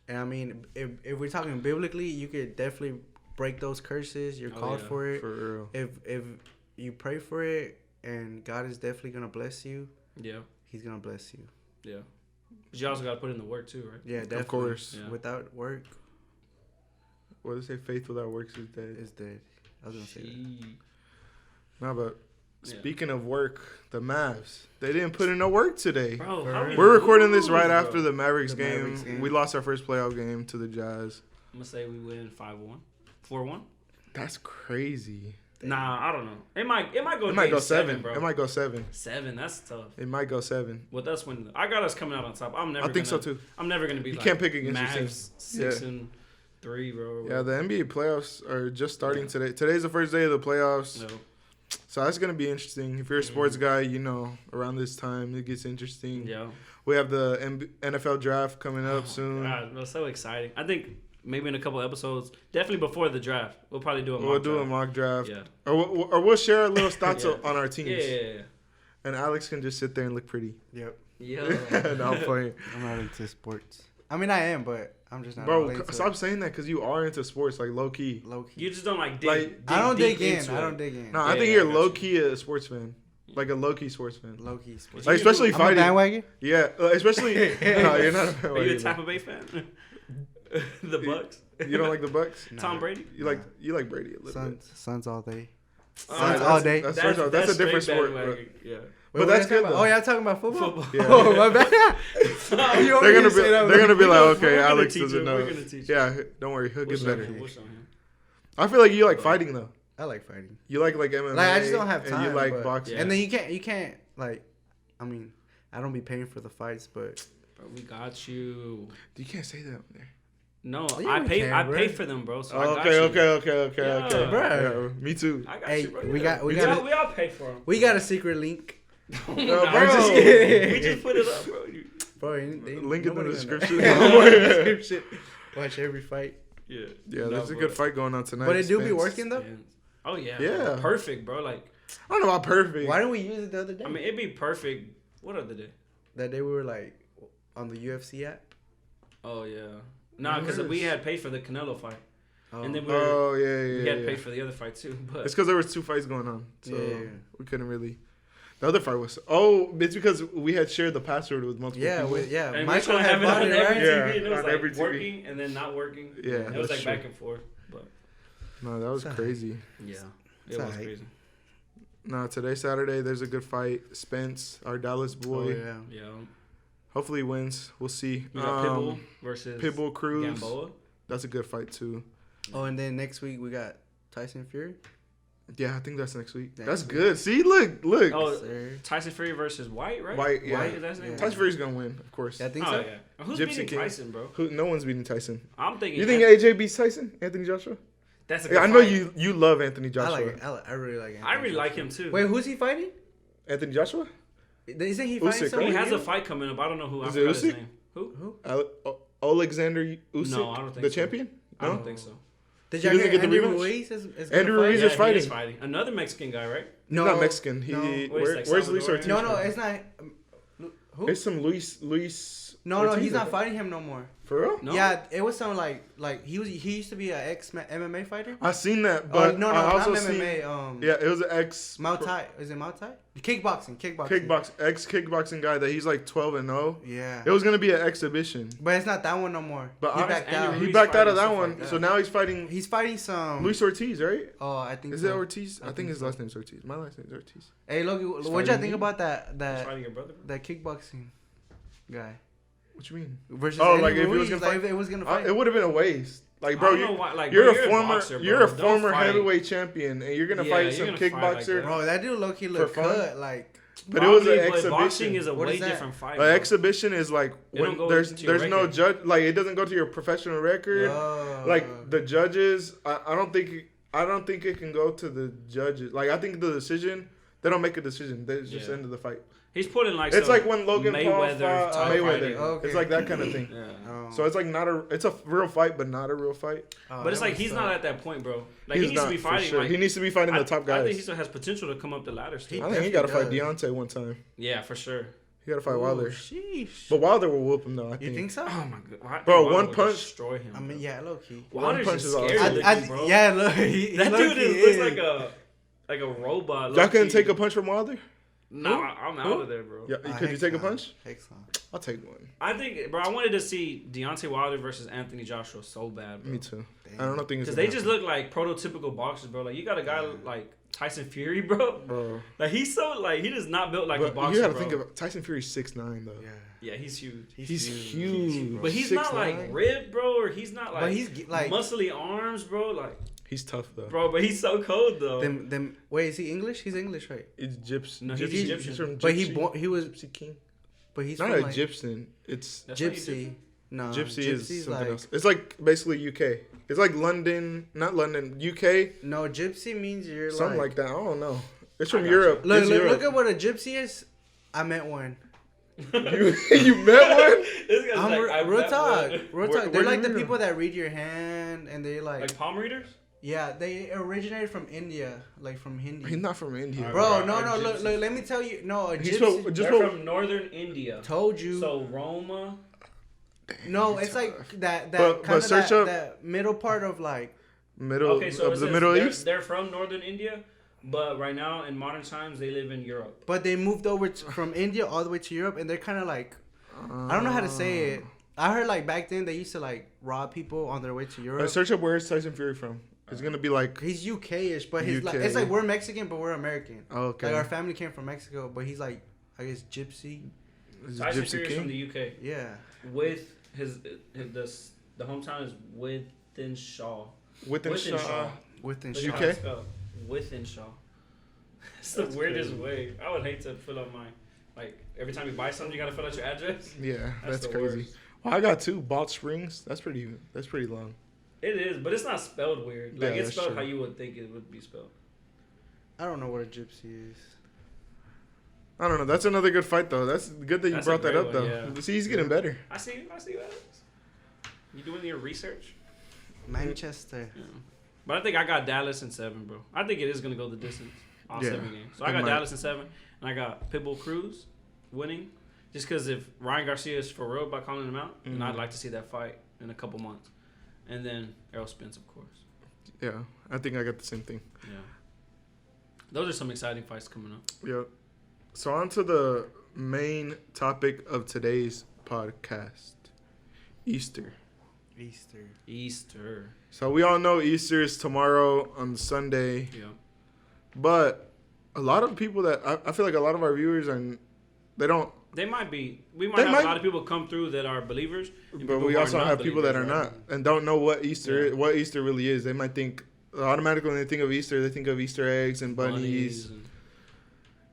B: And I mean, if we're talking biblically, you could definitely break those curses. You're called for it.
A: For real.
B: If you pray for it, and God is definitely gonna bless you.
C: Yeah,
B: He's gonna bless you.
C: Yeah, but you also gotta put in the work too, right?
B: Yeah, definitely.
A: Of course.
B: Yeah. Without work,
A: what does it say? Faith without works is dead.
B: Is dead. I was gonna say that.
A: No, but speaking of work, the Mavs, they didn't put in no work today.
C: Bro,
A: we're recording this right after the Mavericks game. We lost our first playoff game to the Jazz.
C: I'm gonna say we win 5-1, 4-1.
A: That's crazy.
C: Nah, I don't know. It might go.
A: It might go
C: 7, bro.
A: It might go 7.
C: 7, that's tough.
A: It might go 7.
C: With us winning, I got us coming out on top.
A: I think so too.
C: I'm never gonna be.
A: You
C: like
A: can't pick against your team.
C: Mavs 6-3, bro.
A: Yeah, the NBA playoffs are just starting today. Today's the first day of the playoffs.
C: No.
A: So that's gonna be interesting. If you're a sports guy, you know around this time it gets interesting.
C: Yeah.
A: We have the NFL draft coming up soon.
C: God, that's so exciting. I think maybe in a couple episodes, definitely before the draft, we'll probably do a mock draft.
A: Yeah. Or we'll share little stats on our teams.
C: Yeah.
A: And Alex can just sit there and look pretty.
B: Yep.
C: Yeah.
A: No, I'm playing.
B: I'm not into sports. I mean, I am, but I'm just not.
A: Bro, stop saying that because you are into sports, like low key.
B: Low key.
C: You just don't dig
B: I don't dig in.
C: into
B: I
C: it.
B: don't dig in.
A: No, I think you're low key a sports fan. Like a low key sports fan.
B: Low key sports.
A: Like especially
B: I'm
A: fighting.
B: a bandwagon?
A: Yeah, especially. No, you're not a bandwagon.
C: Are you a Tampa Bay fan? The Bucks.
A: You don't like the Bucks?
C: Tom Brady.
A: You like Brady a little bit.
B: Suns all day.
A: Suns
B: all day.
A: That's a different sport.
C: Yeah.
A: But that's good though.
B: Oh, y'all talking about football?
A: Yeah.
B: Oh, my bad.
A: They're gonna be like, okay,
C: We're gonna
A: Alex
C: teach
A: doesn't
C: him.
A: know.
C: We're gonna teach
A: Yeah, don't worry, he'll get better.
C: We'll show him.
A: I feel like you like fighting though.
B: I like fighting.
A: You like MMA.
B: Like I just don't have time.
A: And you like
B: but-
A: boxing.
B: And then you can't like. I mean, I don't be paying for the fights, but
C: Bro, we got you.
A: You can't say that on there.
C: No,
B: Oh,
C: I
B: you
C: pay.
B: can,
C: I
B: bro.
C: pay for them, bro. So I got
A: Okay,
C: you.
A: okay.
B: Bro.
A: Yeah, me too.
C: I got
B: Hey,
C: you, bro.
B: we
C: Yeah.
B: got-
C: We all pay for them.
B: we got a secret link.
C: Bro,
A: bro.
B: just kidding.
C: we just put it up, bro.
B: Bro,
A: Link in the description.
B: description. Watch every fight.
C: Yeah.
A: Yeah, there's a good fight going on tonight.
B: But it do be
A: Spence.
B: working though.
C: Oh yeah.
A: Yeah.
C: Bro. Perfect, bro. Like
A: I don't know about perfect.
B: Why didn't we use it the other day?
C: I mean, it'd be perfect. What other day?
B: That day we were like on the UFC app.
C: Oh yeah. Nah, because we had paid for the Canelo fight, and then we had paid for the other fight too. But
A: it's because there was 2 fights going on, so
B: Yeah.
A: we couldn't really. The other fight was it's because we had shared the password with multiple people.
C: and
B: Michael
C: we
B: had bought
C: on
B: it,
C: every
B: right?
A: Yeah,
C: TV, and it was
A: on
C: like
A: every TV.
C: working and then not working.
A: Yeah,
C: it was
A: that's
C: like
A: true.
C: back and forth. But
A: No, that was crazy.
C: yeah,
B: It's
C: it was
B: alright.
C: crazy.
A: No, today Saturday there's a good fight. Spence, our Dallas boy.
B: Oh, yeah.
C: Yeah.
A: Hopefully he wins. We'll see.
C: We got Pitbull versus
A: Pitbull Cruz.
C: Gamboa.
A: That's a good fight too.
B: Oh, and then next week we got Tyson Fury.
A: Yeah, I think that's next week.
B: Next
A: That's
B: week.
A: good. See, look.
C: Oh,
B: Yes, sir.
C: Tyson Fury versus White, right?
A: White, yeah.
C: White, is that his name?
B: Yeah.
A: Tyson Fury's gonna win, of course.
B: Yeah, I think
C: Oh,
B: so.
C: yeah. Who's
A: Gypsy
C: beating
A: King.
C: Tyson, bro?
A: No one's beating Tyson.
C: I'm thinking.
A: You think AJ beats Tyson? Anthony Joshua?
C: That's a good
A: Yeah, I know
C: fight.
A: you love Anthony
B: I
A: Joshua.
B: like it. I really like it.
C: I really like him too.
B: Wait, who's he fighting?
A: Anthony Joshua?
B: Isn't he
A: Usyk,
B: fighting
A: right?
B: someone?
C: He has a
B: new?
C: fight coming up. I don't know who. I
A: Is it
C: forgot his
A: Usyk?
C: name. Who?
A: Alexander Usyk?
C: No, I don't think
A: the
C: so.
A: champion?
C: I
A: No?
C: don't think so.
B: Did
A: He
B: y'all
A: doesn't
B: hear
A: get the
B: Andrew
A: rematch?
B: Ruiz is
A: Andrew
B: gonna
A: Ruiz
B: fight?
A: is fighting.
C: He is fighting. Another Mexican guy, right?
A: He's not Mexican.
B: No.
C: Wait,
A: Where's Luis
C: Salvadorian?
A: Ortiz?
B: No,
A: from?
B: it's not. Who?
A: It's some Luis.
B: No,
A: Ortiz,
B: he's
A: I
B: not
A: think.
B: fighting him no more.
A: For real?
C: No.
B: Yeah, it was some like he used to be an ex MMA fighter.
A: I seen that, but
B: no,
A: I also
B: not
A: seen.
B: MMA.
A: Yeah, it was an ex.
B: Muay Thai. Is it Muay Thai? Kickboxing.
A: Ex kickboxing guy that he's like 12-0.
B: Yeah.
A: It was gonna be an exhibition,
B: But it's not that one no more.
A: But
B: he
A: I-
B: backed
C: Andrew
B: out.
C: Ruiz
A: he backed out of
C: fighting
A: that
C: stuff
A: one.
C: like that.
A: So now he's fighting
B: He's fighting some.
A: Luis Ortiz, right?
B: Oh, I think.
A: Is
B: so.
A: it Ortiz? I think
B: think
A: his
B: so.
A: last name's Ortiz. My last name's Ortiz.
B: Hey, look,
A: He's
B: what'd y'all
A: fighting
B: think
A: me?
B: about
C: He's
B: that
C: fighting your brother.
B: that kickboxing guy
A: What you mean?
B: versus?
A: Oh,
B: Andy
A: like if he was
B: Ruiz,
A: gonna
B: like,
A: fight?
B: if it was gonna fight.
A: It would have been a waste. Like,
C: I
A: bro,
C: don't know why, like,
A: you're
C: bro,
A: a
C: you're a
A: former,
C: boxer, bro.
A: you're a
C: Don't
A: former
C: fight.
A: heavyweight champion, and you're gonna
C: Yeah,
A: fight
C: you're
A: some
C: gonna fight like
A: kickboxer.
C: that.
B: Bro, that dude low-key look
A: For fun?
B: cut like.
A: But it was an
C: Probably, but boxing
A: exhibition.
C: is a
B: What
C: way
B: is that?
C: different fight.
A: An
C: bro.
A: exhibition is like
C: It don't
A: when
C: go
A: there's
C: to your
A: no
C: record.
A: judge, like it doesn't go to your professional record. Like the judges, I don't think it can go to the judges. Like I think the decision, they don't make a decision. They just
C: Yeah.
A: end of the fight.
C: He's putting like
A: It's
C: some
A: like when Logan Paul
C: Mayweather
A: fought
C: type
A: Mayweather.
C: fighting.
B: Okay.
A: It's like that kind of thing.
C: Yeah.
B: Oh.
A: So it's like it's a real fight, but not a real fight.
C: But it's
B: that
C: like
B: was
C: he's not at that point, bro. Like
A: He's
C: he needs to
A: not,
C: be
A: for
C: fighting.
A: sure.
C: Like,
A: He needs to be fighting the top
C: I
A: guys.
C: think he still has potential to come up the ladder still.
A: I think he got to fight
B: definitely
A: Deontay one time.
C: Yeah, for sure.
A: He got to fight
B: Ooh,
A: Wilder.
B: Sheesh.
A: But Wilder will whoop him though. I
B: You think so?
C: Oh my god,
A: Bro,
C: Wilder
A: one
C: would
A: punch-
C: destroy him.
B: I mean, yeah, low key.
C: Wilder's
A: punch
C: just
A: is all-
C: scary looking, bro.
B: Yeah, look, he
C: That
B: low-key
C: dude looks like a robot.
A: Y'all couldn't
C: low-key.
A: take a punch from Wilder?
C: Nah, I'm out of there, bro.
A: Yeah, could you take a punch?
B: Heck so.
A: I'll take one.
C: I think, bro, I wanted to see Deontay Wilder versus Anthony Joshua so bad, bro.
A: Me too.
B: Damn.
A: I don't think it's
C: Because they just look like prototypical boxers, bro. Like you got a guy like Tyson Fury, bro.
A: bro.
C: Like he's so like he does not built like a
A: But
C: boxer,
A: you gotta
C: bro.
A: think of Tyson Fury's 6'9" though.
B: Yeah.
C: Yeah, he's huge.
A: He's huge.
C: But he's not
A: 6'9".
C: like ripped, bro, or he's not like
B: But he's like
C: muscly arms, bro. Like,
A: He's tough though.
C: bro, but he's so cold though.
B: them. Wait, is he English? He's English, right?
A: It's Gypsy.
C: No, he's
A: Gypsy.
C: Egyptian.
A: He's from
B: But
A: Gypsy.
B: he was.
A: Gypsy King.
B: But he's
A: Not
B: from
A: a
B: like,
A: Egyptian. It's
C: That's not
B: Gypsy.
C: Egyptian?
B: No,
A: Gypsy is
B: Gypsy's
A: something
B: like
A: else. It's like basically UK. It's like London, not London, UK,
B: no. Gypsy means you're
A: something
B: like.
A: like that. I don't know. It's
C: I
A: from
C: got
A: Europe.
B: Look,
A: It's
B: look,
A: Europe.
B: look at what a gypsy is. I met one.
A: you met one?
C: This guy's
B: I'm
C: like, I
B: real
C: bet
B: talk.
C: one.
B: Real
A: Where-
B: talk. They're
A: where'd
B: like
A: you
B: the
A: meet
B: people that read your hand, and they
C: Like palm readers?
B: yeah, they originated from India, like from Hindi.
A: He's not from India.
B: Bro,
C: Bro,
B: no,
C: are
B: no, look,
C: gypsies.
B: look, let me tell you. No, a
A: He's
B: gypsy.
A: from, just
C: They're
A: from,
C: from northern India.
B: Told you.
C: So Roma.
B: no, it's like that
A: But
B: kind of
A: search up-
B: that middle part of like.
A: middle
C: Okay, so it
A: of the
C: says
A: Middle
C: they're,
A: East.
C: They're from northern India, but right now in modern times they live in Europe.
B: But they moved over from India all the way to Europe, and they're kind of like, I don't know how to say it. I heard like back then they used to like rob people on their way to Europe.
A: Search up where is Tyson Fury from. It's gonna be like
B: He's UK-ish, but his like,
A: UK.
B: it's like we're Mexican, but we're American.
A: okay.
B: Like our family came from Mexico, but he's like, I guess gypsy.
A: Is it
C: Tyson
A: Gypsy
C: Fury's
A: King?
C: from the UK.
B: Yeah.
C: With the hometown is Within Shaw.
A: Within Shaw.
B: Within
C: Look
B: Shaw.
C: at how it's spelled. Within Shaw. It's the
A: That's
C: weirdest
A: crazy.
C: way. I would hate to fill out my like every time you buy something you gotta fill out your address.
A: Yeah, that's
C: the
A: crazy.
C: worst.
A: Well, I got two. Balt Springs. That's pretty long.
C: It is, but it's not spelled weird. Like
A: Yeah,
C: it's
A: that's
C: spelled
A: true.
C: how you would think it would be spelled.
B: I don't know what a gypsy is.
A: I don't know. That's another good fight though. That's good that you
C: That's a
A: brought that
C: great
A: up
C: one,
A: though.
C: yeah.
A: See, he's getting better.
C: I see Alex. You doing your research?
B: Manchester.
C: Yeah. But I think I got Dallas in 7, bro. I think it is gonna go the distance. All
A: Yeah,
C: 7 games. So I
A: it
C: got
A: might.
C: Dallas in 7, and I got Pitbull Cruz winning. Just because if Ryan Garcia is for real by calling him out, then
A: Mhm.
C: I'd like to see that fight in a couple months. And then Errol Spence, of course.
A: Yeah, I think I got the same thing.
C: Yeah. Those are some exciting fights coming up.
A: Yep. So on to the main topic of today's podcast, Easter.
B: Easter.
A: So we all know Easter is tomorrow on Sunday,
C: Yeah.
A: but a lot of people that I feel like a lot of our viewers they don't
C: They might be. We might have a lot of people come through that are believers,
A: but we also have people that are not and don't know what Easter really is. They might think automatically when they think of Easter, they think of Easter eggs and bunnies.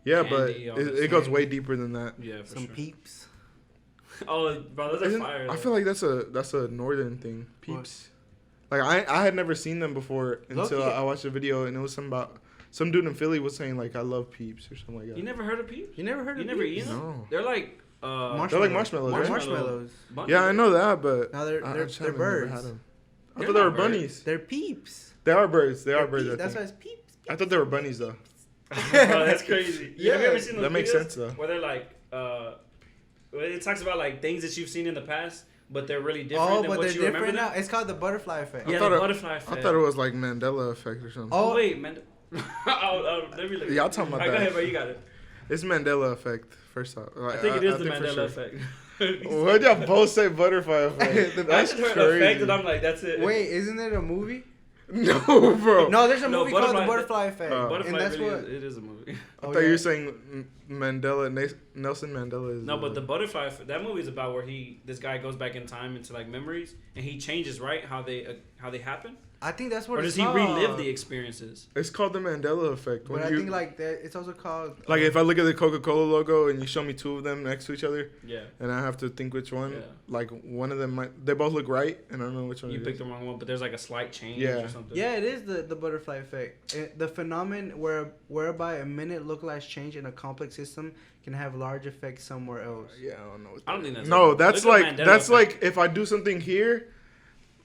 A: Yeah, but it goes way deeper than that.
C: Yeah, for
B: some
C: sure.
B: peeps.
C: Oh, bro, those are fire.
A: I feel like that's a northern thing. Peeps. Like I had never seen them before until I watched a video and it was something about some dude in Philly was saying like I love peeps or something like that.
C: You never heard of peeps?
B: You never heard of
C: peeps? You never eaten them?
A: No.
C: They're like
A: they're like marshmallows. Right?
B: Marshmallows.
A: Yeah, I know that, but
B: no, they're birds.
A: I thought they were bunnies.
B: They're peeps.
A: They are birds. They are birds.
B: That's why it's peeps.
A: I thought they were bunnies though.
C: Bro, that's crazy.
B: Yeah,
C: have you ever seen those
A: that makes
C: videos
A: sense though.
C: where they're like, it talks about like things that you've seen in the past, but they're really different than what you remember now.
B: It's called the butterfly effect.
C: Yeah, the butterfly effect.
A: I thought it was like Mandela Effect or something.
C: Oh wait, let me look.
A: Y'all talking about that?
C: Go ahead, bro. You got it.
A: It's Mandela Effect. First off,
C: I think it is the Mandela Effect.
A: Why'd y'all both say butterfly effect?
C: I
A: That's
C: just heard
A: crazy.
C: effect and I'm like, that's it.
B: Wait, isn't it a movie?
A: No, bro.
B: No, there's a movie called The Butterfly Effect.
C: Butterfly
B: and that's
C: really
B: what
C: it is a movie.
A: I thought you were saying Nelson Mandela is.
C: No, but the butterfly that movie is about where this guy goes back in time into like memories and he changes how they happen.
B: I think that's what.
C: Or does he relive the experiences?
A: It's called the Mandela Effect.
B: But I think like that. It's also called.
A: Like if I look at the Coca-Cola logo and you show me two of them next to each other,
C: yeah,
A: and I have to think which one.
C: Yeah.
A: Like one of them they both look right, and I don't know which one.
C: You picked the wrong one, but there's like a slight change or something.
B: Yeah, it is the butterfly effect. The phenomenon whereby a minute localized change in a complex system can have large effects somewhere else.
A: Yeah, I don't know.
C: I don't think that's.
A: No, that's like
C: effect.
A: like if I do something here,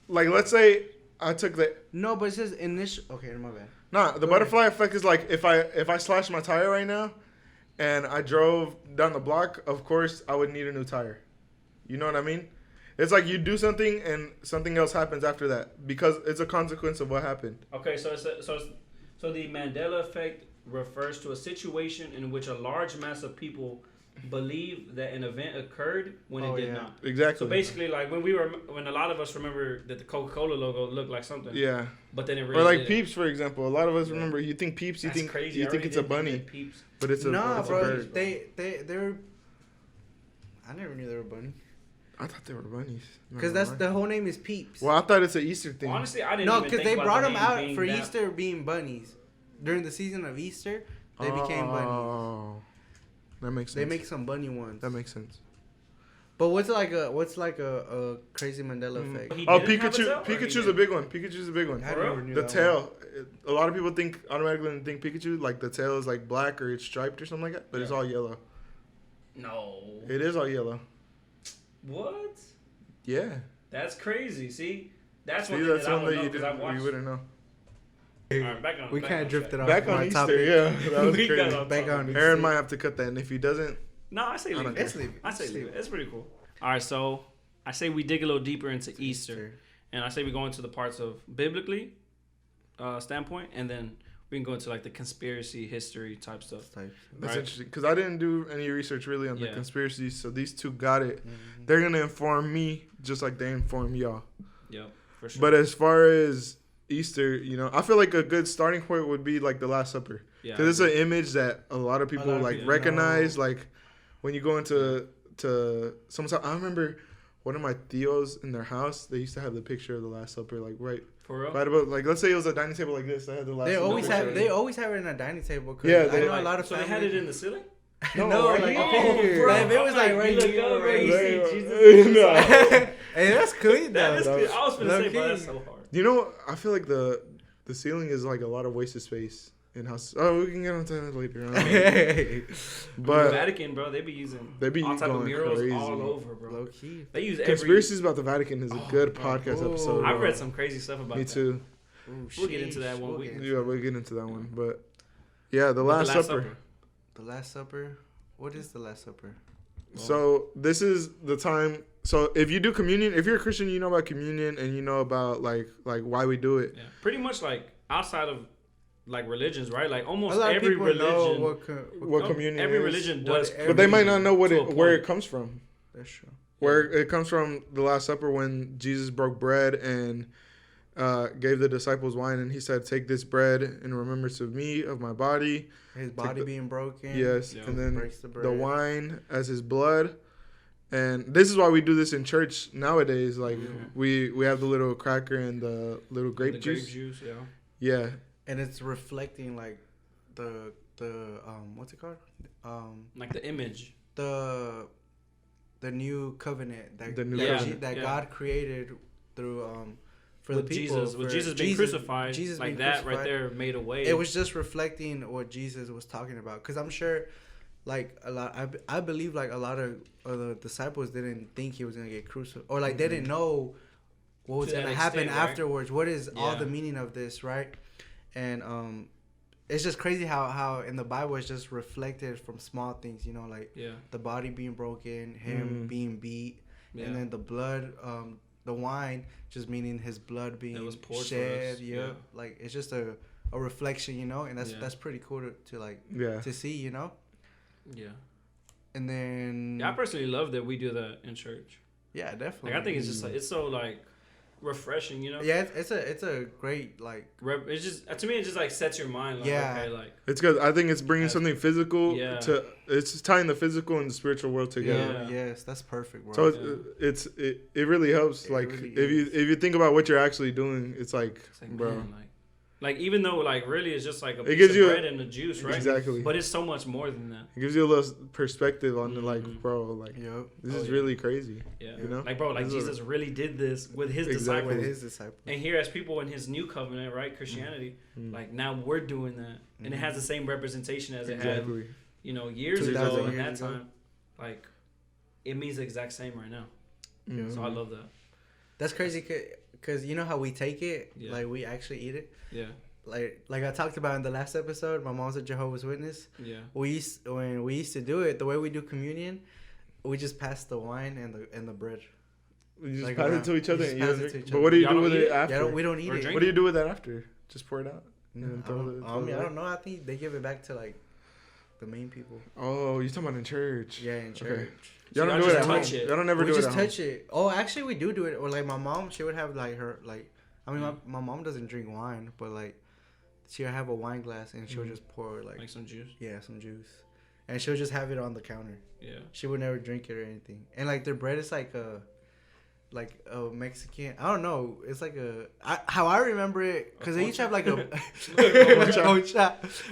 A: like let's say I took the.
B: No, but it says initial. Okay, my bad.
A: Nah, the butterfly effect is like if I slash my tire right now, and I drove down the block, of course I would need a new tire. You know what I mean? It's like you do something and something else happens after that because it's a consequence of what happened.
C: Okay, so the Mandela effect refers to a situation in which a large mass of people believe that an event occurred when it did not.
A: Exactly.
C: So basically, like when a lot of us remember that the Coca-Cola logo looked like something.
A: Yeah.
C: But then it really.
A: Or like Peeps, for example. A lot of us remember. You think Peeps. You think
C: crazy.
A: You think it's a bunny.
C: Peeps.
A: But it's a.
B: Nah,
A: it's
B: bro.
A: a bird.
B: They're. I never knew they were bunny.
A: I thought they were bunnies.
B: Because that's the whole name is Peeps.
A: Well, I thought it's an Easter thing.
C: Honestly, I didn't.
B: No,
C: because
B: they brought them out for Easter being bunnies. During the season of Easter, they became bunnies.
A: Oh, that makes sense.
B: They make some bunny ones.
A: That makes sense.
B: But what's like a crazy Mandela effect?
A: Oh, Pikachu! Pikachu's a big one. Pikachu's a big one.
B: I never knew
A: the
B: that
A: tail. A lot of people automatically think Pikachu like the tail is like black or it's striped or something like that, but it's all yellow.
C: No.
A: It is all yellow.
C: What?
A: Yeah.
C: That's crazy. See, that's one
A: See,
C: thing
A: that's
C: that I
A: one
C: would
A: that
C: know
A: you
C: because I've watched.
A: You wouldn't know.
C: All right, back on.
B: We
C: back
B: kind
C: on
B: of drifted
C: track.
B: off.
A: Back on
B: my
A: Easter,
B: topic.
A: yeah. That was
C: We got
A: crazy.
C: on
B: Back
C: topic.
B: on Easter.
A: Aaron might have to cut that, and if he doesn't,
C: No, I say leave it.
B: Let's leave it.
C: I say leave it. It's pretty cool. All right, so I say we dig a little deeper into Easter, and I say we go into the parts of biblically standpoint, and then we can go into like the conspiracy history type stuff.
A: That's interesting because I didn't do any research really on the conspiracies, so these two got it. Mm-hmm. They're gonna inform me just like they inform y'all.
C: Yep, for sure.
A: But as far as Easter, I feel like a good starting point would be like the Last Supper, because it's an image that a lot of people like recognize. Like when you go into someone's house, I remember one of my tios in their house. They used to have the picture of the Last Supper, like right.
C: For real?
A: Right about, like, let's say it was a dining table like this. They had the Last Supper.
B: They always have it in a dining table.
A: Yeah,
B: I know a lot of.
C: So they had it in the ceiling.
A: No,
B: right here. If it was like right here,
C: right here.
A: No.
B: Hey, that's clean though.
C: That is clean. I was gonna say, but that's so hard.
A: I feel like the ceiling is like a lot of wasted space in house. Oh, we can get onto that later.
C: But the Vatican, bro, they be all type of murals
A: crazy.
C: all over, bro.
B: Low key.
C: They use
A: conspiracies about the Vatican is a good podcast episode.
C: I've read some crazy stuff about that.
A: Me too.
C: We'll get into that one week.
A: Yeah, we'll get into that one. But yeah, the Last Supper.
B: The Last Supper. What is the Last Supper?
A: So this is the time. So if you do communion, if you're a Christian, you know about communion and you know about like why we do it.
C: Yeah. Pretty much like outside of like religions, right? Like almost every religion.
B: Know
A: what communion
C: every
A: is.
C: religion does.
A: But they might not know where it comes from.
B: That's true.
A: Where it comes from, the Last Supper, when Jesus broke bread and gave the disciples wine, and he said, "Take this bread in remembrance of me, of my body."
B: His body being broken.
A: Yes,
C: Yeah.
A: and then
B: Breaks the bread.
A: the wine as his blood. And this is why we do this in church nowadays. Like we have the little cracker and the little grape juice.
C: Grape juice, yeah.
A: Yeah.
B: And it's reflecting like the what's it called?
C: Like the image.
B: The new covenant that
C: covenant.
B: God created through for
C: With
B: the people.
C: Jesus, with Jesus being crucified,
B: Jesus
C: like
B: being
C: that
B: crucified.
C: right there made a way.
B: It was just reflecting what Jesus was talking about. Because I'm sure, like I believe like a lot of the disciples didn't think he was gonna get crucified, or like they didn't know what was gonna happen afterwards. What is all the meaning of this, right? And it's just crazy how in the Bible it's just reflected from small things, you know, like the body being broken, him being beat, and then the blood, the wine just meaning his blood being shed. Like it's just a reflection, you know, and that's pretty cool to like to see, you know. Yeah. And then
C: I personally love that we do that in church.
B: Yeah, definitely.
C: Like I think it's just like it's so like refreshing, you know.
B: Yeah, it's a great like.
C: It's just to me it just like sets your mind. Like, okay, like
A: it's good. I think it's bringing something physical to. It's tying the physical and the spiritual world together.
B: Yes, that's perfect, bro.
A: So it really helps. Like really if you think about what you're actually doing, it's like bro.
C: Man, like even though like really it's just like a piece of bread and the juice, right?
A: Exactly.
C: But it's so much more than that.
A: It gives you a little perspective on the like, bro, like this is really crazy.
C: Yeah.
A: You know?
C: Like bro, like Jesus really did this with his disciples.
B: With his disciples.
C: And here as people in his new covenant, right, Christianity, like now we're doing that. And it has the same representation as it had, you know, years ago at that time. Like it means the exact same right now. So I love that.
B: That's crazy because you know how we take it, like we actually eat it.
C: Yeah.
B: Like I talked about in the last episode, my mom's a Jehovah's Witness.
C: Yeah.
B: When we used to do it, the way we do communion, we just pass the wine and the bread.
A: We just pass it to each other. But what do you do with it after?
B: We don't eat it.
A: What do you do with that after? Just pour it out.
B: I don't know. I think they give it back to like the main people.
A: Oh, you're talking about in church?
B: Yeah, in church.
A: Okay. Y'all don't do it at home. Y'all don't ever do it at home.
B: We just touch it. Oh, actually, we do it. Or like my mom, she would have like her like. I mean, my mom doesn't drink wine, but like she'll have a wine glass and she'll just pour like
C: some juice.
B: Yeah, some juice, and she'll just have it on the counter.
C: Yeah.
B: She would never drink it or anything. And like their bread is like a Mexican. I don't know. It's like how I remember it, because they each have like a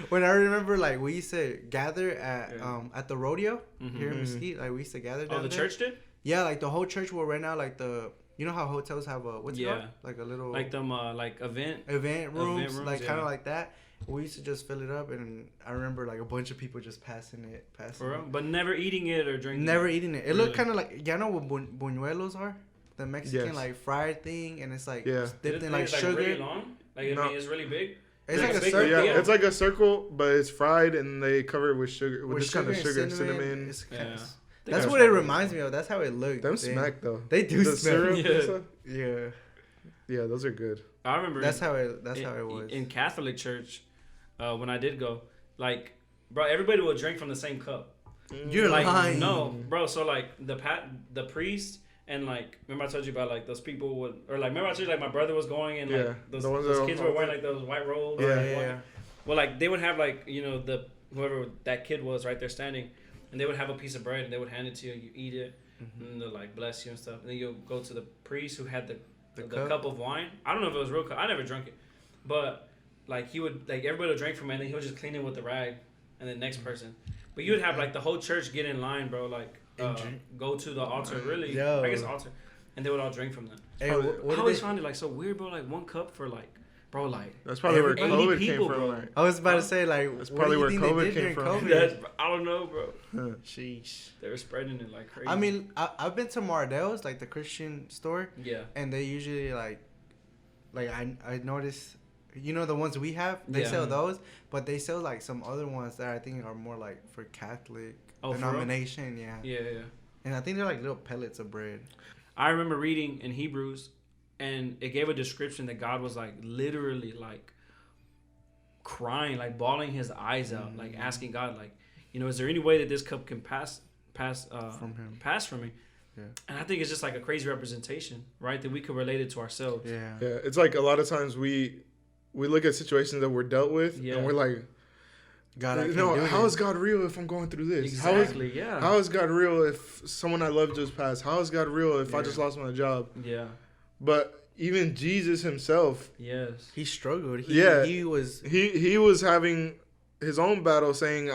B: when I remember, like we used to gather at the rodeo here in Mesquite. Like we used to gather down
C: the
B: there.
C: church did?
B: Yeah, like the whole church will rent out like you know how hotels have a what's it called? Like a little
C: like them like event
B: rooms, like kind of like that. We used to just fill it up, and I remember like a bunch of people just passing it.
C: For real? But never eating it or drinking.
B: Never eating it. It looked kind of like, you know what buñuelos are? The Mexican like fried thing, and it's like dipped in like sugar.
C: Really long? Like I mean, it's really big.
B: It's like a circle.
A: Yeah, it's like a circle, but it's fried, and they cover it with sugar, with this kind of sugar, cinnamon.
B: That's what it reminds me of. That's how it looked.
A: Them smack though.
B: They do smack.
A: Yeah, those are good.
C: I remember.
B: That's how it was
C: in Catholic church. When I did go, like, bro, everybody would drink from the same cup.
B: You're
C: like,
B: lying.
C: No, bro. So like the priest and like, remember I told you about like those people would, or like remember I told you like my brother was going and like those kids were wearing like those white robes.
B: Yeah.
C: Well, like they would have like, you know, whoever that kid was right there standing, and they would have a piece of bread and they would hand it to you and you eat it, and they'll like bless you and stuff. And then you'll go to the priest who had the cup of wine. I don't know if it was real cup. I never drank it, but like he would, like everybody would drink from it and then he would just clean it with the rag, and the next person. But you would have like the whole church get in line, bro. Like go to the altar, really. I guess altar, and they would all drink from that.
B: Hey,
C: I always found it like so weird, bro. Like one cup for like, bro, like
A: that's probably where COVID
C: people,
A: came from. Like,
B: I was about to say like
A: that's probably where COVID came from.
C: I don't know, bro.
B: Sheesh.
C: They were spreading it like crazy.
B: I mean, I've been to Mardel's, like the Christian store.
C: Yeah.
B: And they usually like I noticed. You know the ones we have, they sell those, but they sell like some other ones that I think are more like for Catholic denomination. Yeah. And I think they're like little pellets of bread.
C: I remember reading in Hebrews, and it gave a description that God was like literally like crying, like bawling his eyes out, like asking God, like, you know, is there any way that this cup can pass from me?
B: Yeah.
C: And I think it's just like a crazy representation, right? That we could relate it to ourselves.
B: Yeah.
A: Yeah, it's like a lot of times we look at situations that we're dealt with,
C: Yeah.
A: and we're like,
B: God, I can't
A: no,
B: do
A: how
B: this.
A: is God real if I'm going through this?
C: Exactly. Yeah.
A: How is God real if someone I love just passed? How is God real if I just lost my job?
C: Yeah.
A: But even Jesus himself,
C: Yes.
B: He struggled.
A: he was having his own battle, saying,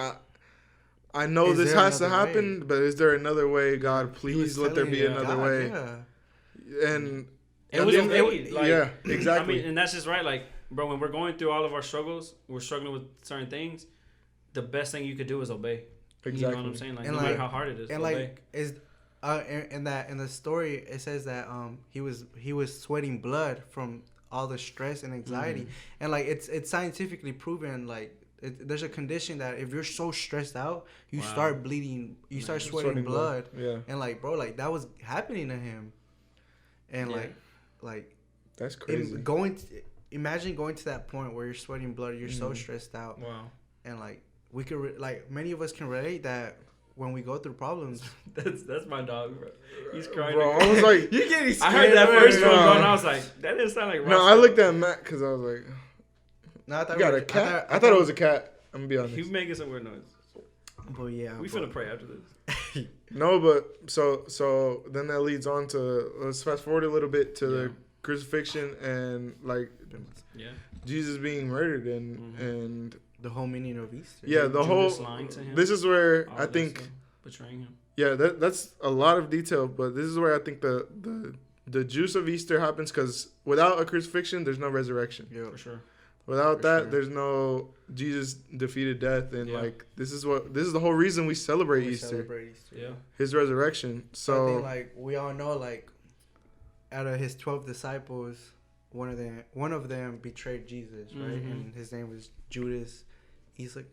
A: I know
B: Is
A: this
B: there
A: has to
B: another
A: happen, but is there another way? God, please let there be another way.
B: Yeah.
A: And
C: It was okay. Like,
A: yeah, exactly.
C: I mean, and that's just right. Like, bro, when we're going through all of our struggles, we're struggling with certain things. The best thing you could do is obey.
A: Exactly.
C: You know what I'm saying? Like,
B: And
C: no
B: like-
C: matter how hard it is,
B: And
C: obey.
B: like is in the story it says that he was sweating blood from all the stress and anxiety, and like it's scientifically proven, like there's a condition that if you're so stressed out, you start bleeding, you start sweating blood.
A: Yeah,
B: And like, bro, like that was happening to him, and like
A: that's crazy.
B: Imagine going to that point where you're sweating blood, you're so stressed out.
C: Wow.
B: And like we could like many of us can relate that when we go through problems.
C: That's my dog, bro. He's crying.
A: Bro, I was like,
B: You're getting scared.
C: I heard that first one,
A: No.
C: bro, and I was like, that didn't sound like.
A: no, I looked at Matt because I was like,
B: No, I thought
A: you got a cat? I thought it was a cat. I'm gonna be honest.
C: He was making some weird noise.
B: But yeah,
C: We finna pray after this.
A: No, but so then that leads on to, let's fast forward a little bit to the crucifixion and like
C: Yeah.
A: Jesus being murdered and
B: the whole meaning of Easter.
A: yeah, the
C: Judas
A: whole.
C: lying to him,
A: This is where I
C: obviously,
A: think
C: betraying him.
A: yeah, that's a lot of detail, but this is where I think the juice of Easter happens, because without a crucifixion, there's no resurrection.
B: Yeah.
C: For sure.
A: Without
B: For
A: that,
B: sure.
A: there's no Jesus defeated death, and
C: Yeah.
A: like this is the whole reason we celebrate
B: We
A: Easter,
B: celebrate Easter.
C: Yeah.
A: his resurrection.
B: I
A: So
B: think like we all know, like out of his 12 disciples, one of them betrayed Jesus, right?
C: Mhm.
B: And his name was Judas. He's a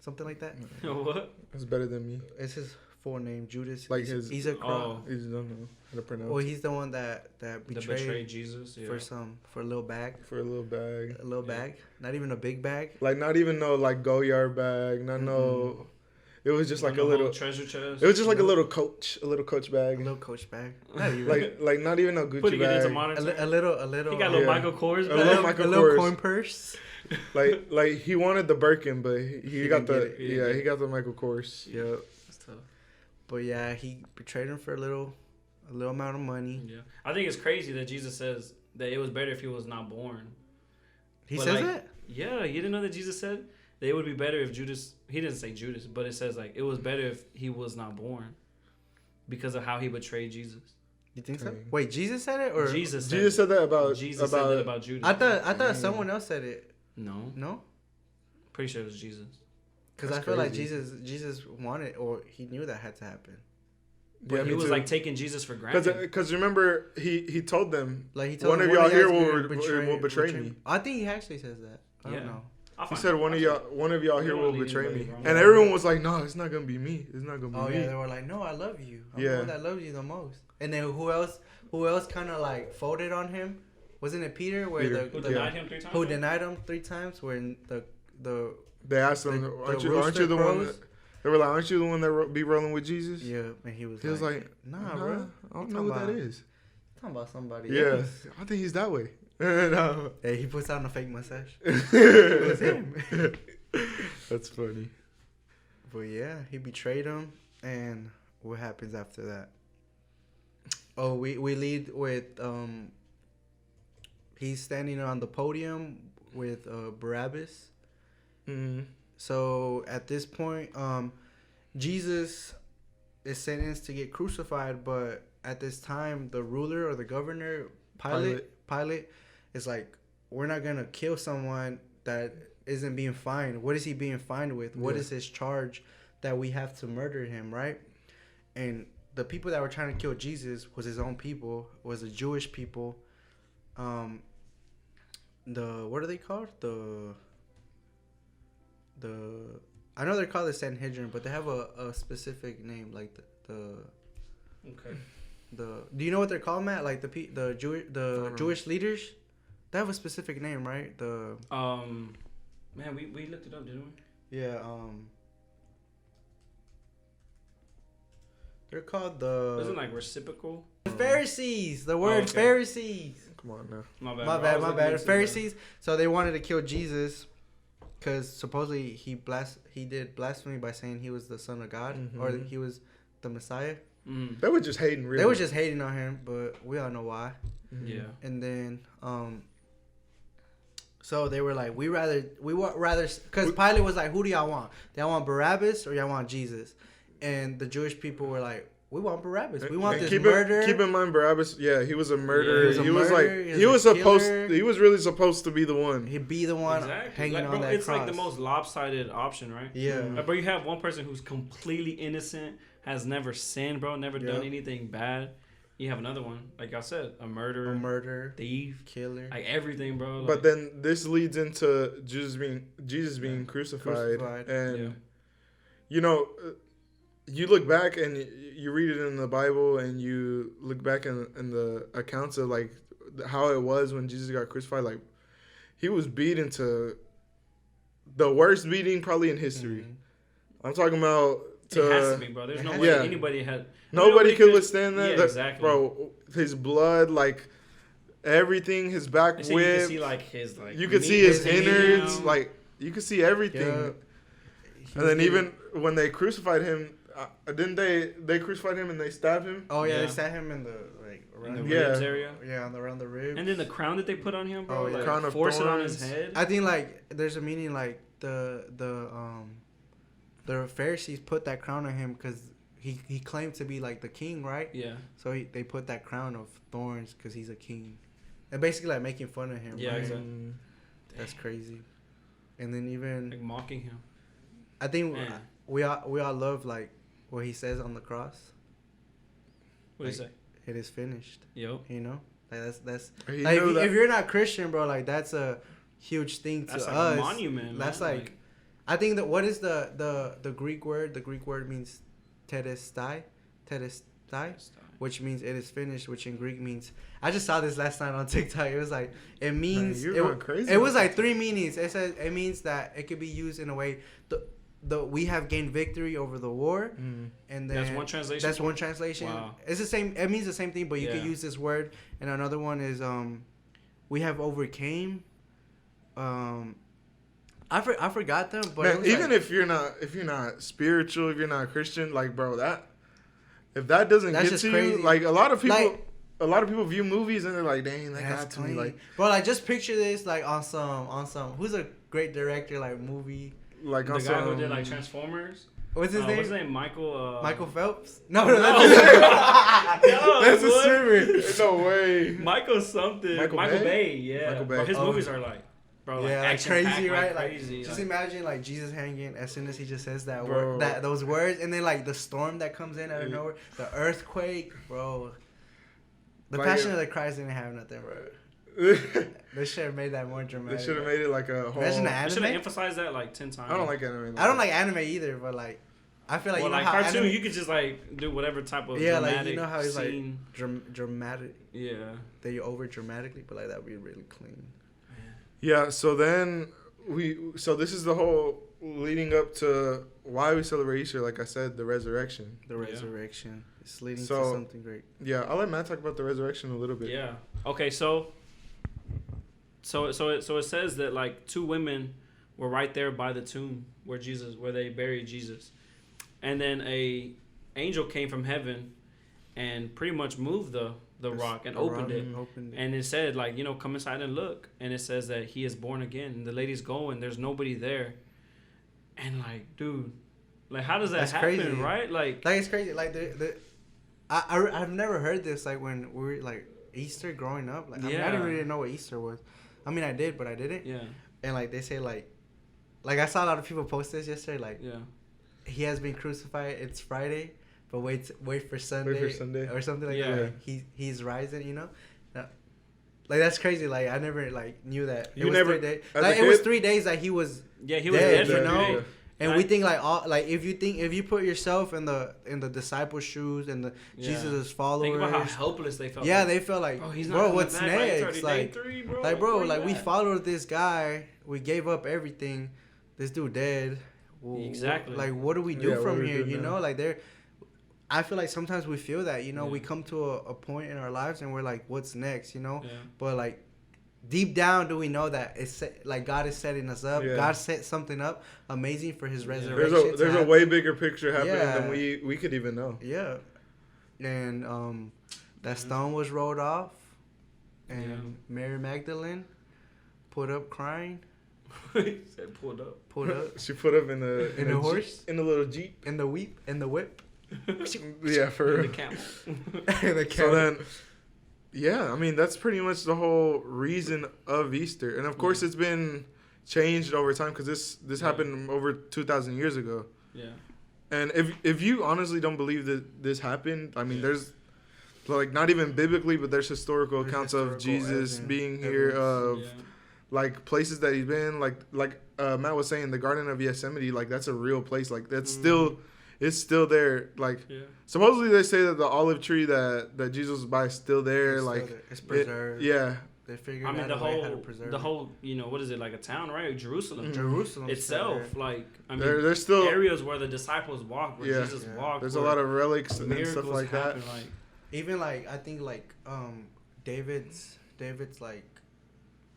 B: something like that.
C: What?
A: it's better than me.
B: It's his full name, Judas.
A: Like his-
B: he's a
C: Oh.
A: I just don't know how to pronounce.
B: Well, he's the one that
C: The
B: betrayed
C: betrayed Jesus. Yeah.
B: for a little bag,
A: for a little bag,
B: bag, not even a big bag.
A: like not even no like go-yard bag, not no. It was just like a
C: The whole
A: little
C: treasure chest.
A: It was just like a
B: No.
A: little coach
B: A
A: bag,
B: little Coach bag. Not even.
A: like not even a Gucci
C: Putting it into
A: bag.
C: monetary.
B: a little.
C: He got a little
A: Yeah.
C: Michael Kors
A: A
C: bag.
A: little Michael
B: a little
A: Kors.
B: coin purse.
A: like he wanted the Birkin, but he got
B: didn't
A: the
B: get it.
A: he got the Michael Kors.
B: Yeah.
C: That's tough.
B: But yeah, he betrayed him for a little amount of money.
C: Yeah. I think it's crazy that Jesus says that it was better if he was not born.
B: He
C: But,
B: says
C: like,
B: that?
C: Yeah, you didn't know that Jesus said that it would be better if Judas. He didn't say Judas, but it says like it was better if he was not born because of how he betrayed Jesus.
B: You think so?
A: Okay.
B: Wait, Jesus said it or
C: Jesus
A: Said that about
C: Jesus said that about Judas.
B: I thought someone else said it.
C: No,
B: No?
C: pretty sure it was Jesus.
B: Cuz
A: That's
B: I feel like
A: crazy.
B: Jesus wanted, or he knew that had to happen.
C: But
A: Yeah,
C: he
A: me
C: was
A: too.
C: like taking Jesus for granted.
A: Because remember he told them,
B: Like he told
A: one of
B: them,
A: y'all here
B: guys
A: will betray me.
B: I think he actually says that. I
C: Yeah.
B: don't know.
C: I'll
A: He
C: find
A: said
C: it.
A: one of y'all
C: We
A: here
C: don't
A: will
C: leave
A: betray
C: anybody
A: me,
C: wrong.
A: and everyone was like, no, it's not gonna be me. It's not gonna be
B: Oh
A: me.
B: yeah, they were like, "No, I love you. I'm
A: Yeah.
B: the one that loves you the most." And then who else kind of like folded on him? Wasn't it Peter where
A: Peter.
C: Who
B: the
C: denied him 3 times?
B: who denied him 3 times? When the
A: They asked him,
B: The
A: aren't you
B: rooster
A: the one?
B: crows?
A: They were like, aren't you the one that be rolling with Jesus?
B: yeah, and he was
A: He was like,
B: "Nah, bro.
A: I don't
B: You
A: know what
B: talking
A: that
B: about-
A: is.
B: Talking about somebody
A: Yeah,
B: else."
A: I think he's that way. No.
B: Hey, he puts on a fake mustache. It was him.
A: That's funny.
B: But yeah, he betrayed him, and what happens after that? Oh, we lead with he's standing on the podium with Barabbas.
A: Mm-hmm.
B: So at this point, Jesus is sentenced to get crucified, but at this time, the ruler or the governor, Pilate is like, we're not gonna kill someone that isn't being fined. What is he being fined with? What is his charge that we have to murder him, right? And the people that were trying to kill Jesus was his own people, was the Jewish people. The what are they called? The I know they're called the Sanhedrin, but they have a specific name, like
C: Okay.
B: do you know what they're called, Matt? Like the Jewish leaders? They have a specific name, right?
C: Man, we looked it up, didn't we?
B: Yeah, They're called
C: Isn't like reciprocal?
B: the Pharisees. The word
C: okay.
B: Pharisees.
A: Come on now.
C: My bad.
B: My
C: bro. I was
B: bad.
C: looking into
B: Pharisees. So they wanted to kill Jesus because supposedly he did blasphemy by saying he was the Son of God or he was the Messiah.
C: that.
A: They were just hating, really.
B: They were just hating on him, but we all know why.
C: Yeah.
B: And then, so they were like, we rather, because Pilate was like, who do y'all want? Do y'all want Barabbas or y'all want Jesus? And the Jewish people were like, we want Barabbas. We want
A: And
B: this murder.
A: Keep in mind, Barabbas. Yeah, he was a murderer.
C: Yeah,
A: he was really supposed to be the one.
B: He'd be the one hanging
C: like,
B: on
C: bro,
B: that
C: it's
B: cross.
C: like the most lopsided option, right?
B: Yeah.
C: Like, bro, you have one person who's completely innocent, has never sinned, bro, never done anything bad. You have another one, like I said, a murderer, thief,
B: killer,
C: like everything, bro. Like,
A: But then this leads into Jesus being crucified. And you know, you look back and you read it in the Bible, and you look back in the accounts of like how it was when Jesus got crucified. Like he was beaten to the worst beating probably in history. I'm talking about.
C: It has to be, bro. There's no way anybody had.
A: Nobody could withstand that.
C: Yeah, exactly.
A: Bro, his blood, like everything, his back whip.
C: You can see like his like.
A: You could see his innards, like you could see everything.
B: Yeah.
A: And then even when they crucified him, didn't they crucified him and they stabbed him?
B: Oh yeah, they stabbed him in the around
C: the ribs area.
B: Yeah, around the ribs.
C: And then the crown that they put on him, bro.
B: Oh, yeah.
C: Like,
A: Crown of
C: force it on
A: thorns.
C: his head.
B: I think like there's a meaning like the Pharisees put that crown on him because he claimed to be like the king, right?
C: Yeah.
B: So they put that crown of thorns because he's a king, and basically like making fun of him.
C: Yeah,
B: right?
C: exactly.
B: That's crazy. And then even
C: like mocking him.
B: I think we all love like what he says on the cross.
C: What do you say?
B: It is finished.
C: Yep.
B: You know, like that's
A: He
B: like
A: knew that-
B: if you're not Christian, bro, like that's a huge thing to
C: That's like
B: us.
C: a monument.
B: That's
C: man.
B: like I think that what is the Greek word? The Greek word means terestai, which means it is finished, which in Greek means. I just saw this last night on TikTok. It was like it means
A: Man, you're going crazy.
B: It was like 3 meanings. It says it means that it could be used in a way the we have gained victory over the war, and then
C: that's one translation.
B: That's one translation.
C: Wow.
B: It's the same. It means the same thing, but you could use this word. And another one is we have overcame. I forgot them, but
A: man, even like, if you're not spiritual, if you're not Christian, like bro, if that doesn't get to you, like a lot of people view movies and they're like, dang, that got to me, like,
B: bro, like just picture this like on some who's a great director like movie,
A: like
C: the
A: on
C: guy who did like Transformers.
B: What's his name?
C: What's his name? Michael
B: Phelps? No, that's
A: a swimmer. No way.
C: Michael something. Michael Bay. Yeah.
A: Michael Bay.
C: Bro, his movies are like. Bro,
B: yeah, like crazy, right? Like
C: crazy.
B: Just imagine like Jesus hanging as soon as he just says that
A: bro.
B: word, those words, and then like the storm that comes in out of nowhere, the earthquake, bro. The Passion of the Christ didn't have nothing, bro. They should have made that more dramatic.
A: They should have made it like a whole.
B: Imagine the anime.
C: They should have emphasized that like 10 times.
A: I don't like anime.
B: I don't like anime either, but like I feel like
C: well,
B: you know
C: like
B: how
C: cartoon,
B: anime,
C: you could just like do whatever type of
B: like
C: dramatic
B: you know how it's
C: scene.
B: like dramatic.
C: Yeah.
B: They over dramatically, but like that would be really clean.
A: Yeah, so then this is the whole leading up to why we celebrate Easter, like I said, the resurrection.
B: The resurrection. It's leading to something great.
A: Yeah, I'll let Matt talk about the resurrection a little bit.
C: Yeah. Okay, so it says that like 2 women were right there by the tomb where they buried Jesus. And then a angel came from heaven and pretty much moved the rock and opened it. And it said, like, you know, come inside and look. And it says that he is born again. And the ladies go and there's nobody there. And, like, dude, like, how does that happen, crazy. Right? Like,
B: it's crazy. Like, I've never heard this, like, when we were, like, Easter growing up. Like, I mean, I didn't really know what Easter was. I mean, I did, but I didn't.
C: Yeah.
B: And, like, they say, like, I saw a lot of people post this yesterday, like, he has been crucified. It's Friday. But wait for Sunday. Or something like that. Like, he's rising, you know? Now, like, that's crazy. Like, I never, like, knew that. It was 3 days that he was
C: he was dead,
B: you know?
C: 3 days.
B: And we think, like, if you put yourself in the disciples' shoes and the Jesus' followers.
C: Think about how helpless they felt.
B: Yeah, they felt like, bro, what's
C: back.
B: next?
C: Like, 3, bro.
B: Like, bro, like, we followed this guy. We gave up everything. This dude dead.
C: Exactly.
B: Like, what do we do from here? You know? Like, I feel like sometimes we feel that, you know, we come to a point in our lives and we're like, what's next, you know?
C: Yeah.
B: But like deep down, do we know that it's like God is setting us up?
A: Yeah.
B: God set something up amazing for His resurrection.
A: There's a way bigger picture happening than
B: Yeah.
A: we could even know.
B: Yeah, and that stone was rolled off, and Mary Magdalene put up crying.
C: He said pulled up.
B: Put up
A: She put up in a
B: horse,
A: Jeep, in a little Jeep.
B: in the whip.
A: Yeah, for
C: The
A: real.
C: camel.
B: The
A: So then, yeah, I mean that's pretty much the whole reason of Easter, and of course it's been changed over time because this happened over 2,000 years ago.
C: Yeah.
A: And if you honestly don't believe that this happened, I mean there's like not even biblically, but there's historical accounts of Jesus being here, of like places that he's been, like Matt was saying, the Garden of Yosemite, like that's a real place, like that's still. It's still there. Like, supposedly they say that the olive tree that Jesus was by is still there.
B: It's
A: like,
B: still there. It's preserved. They figured out a way how to preserve
C: the whole, you know, what is it, like a town, right? Jerusalem.
B: Jerusalem
C: itself. Like, I mean,
A: there's still
C: areas where the disciples walked, where Jesus walked.
A: There's a lot of relics and stuff like that.
C: Like,
B: even like I think like David's like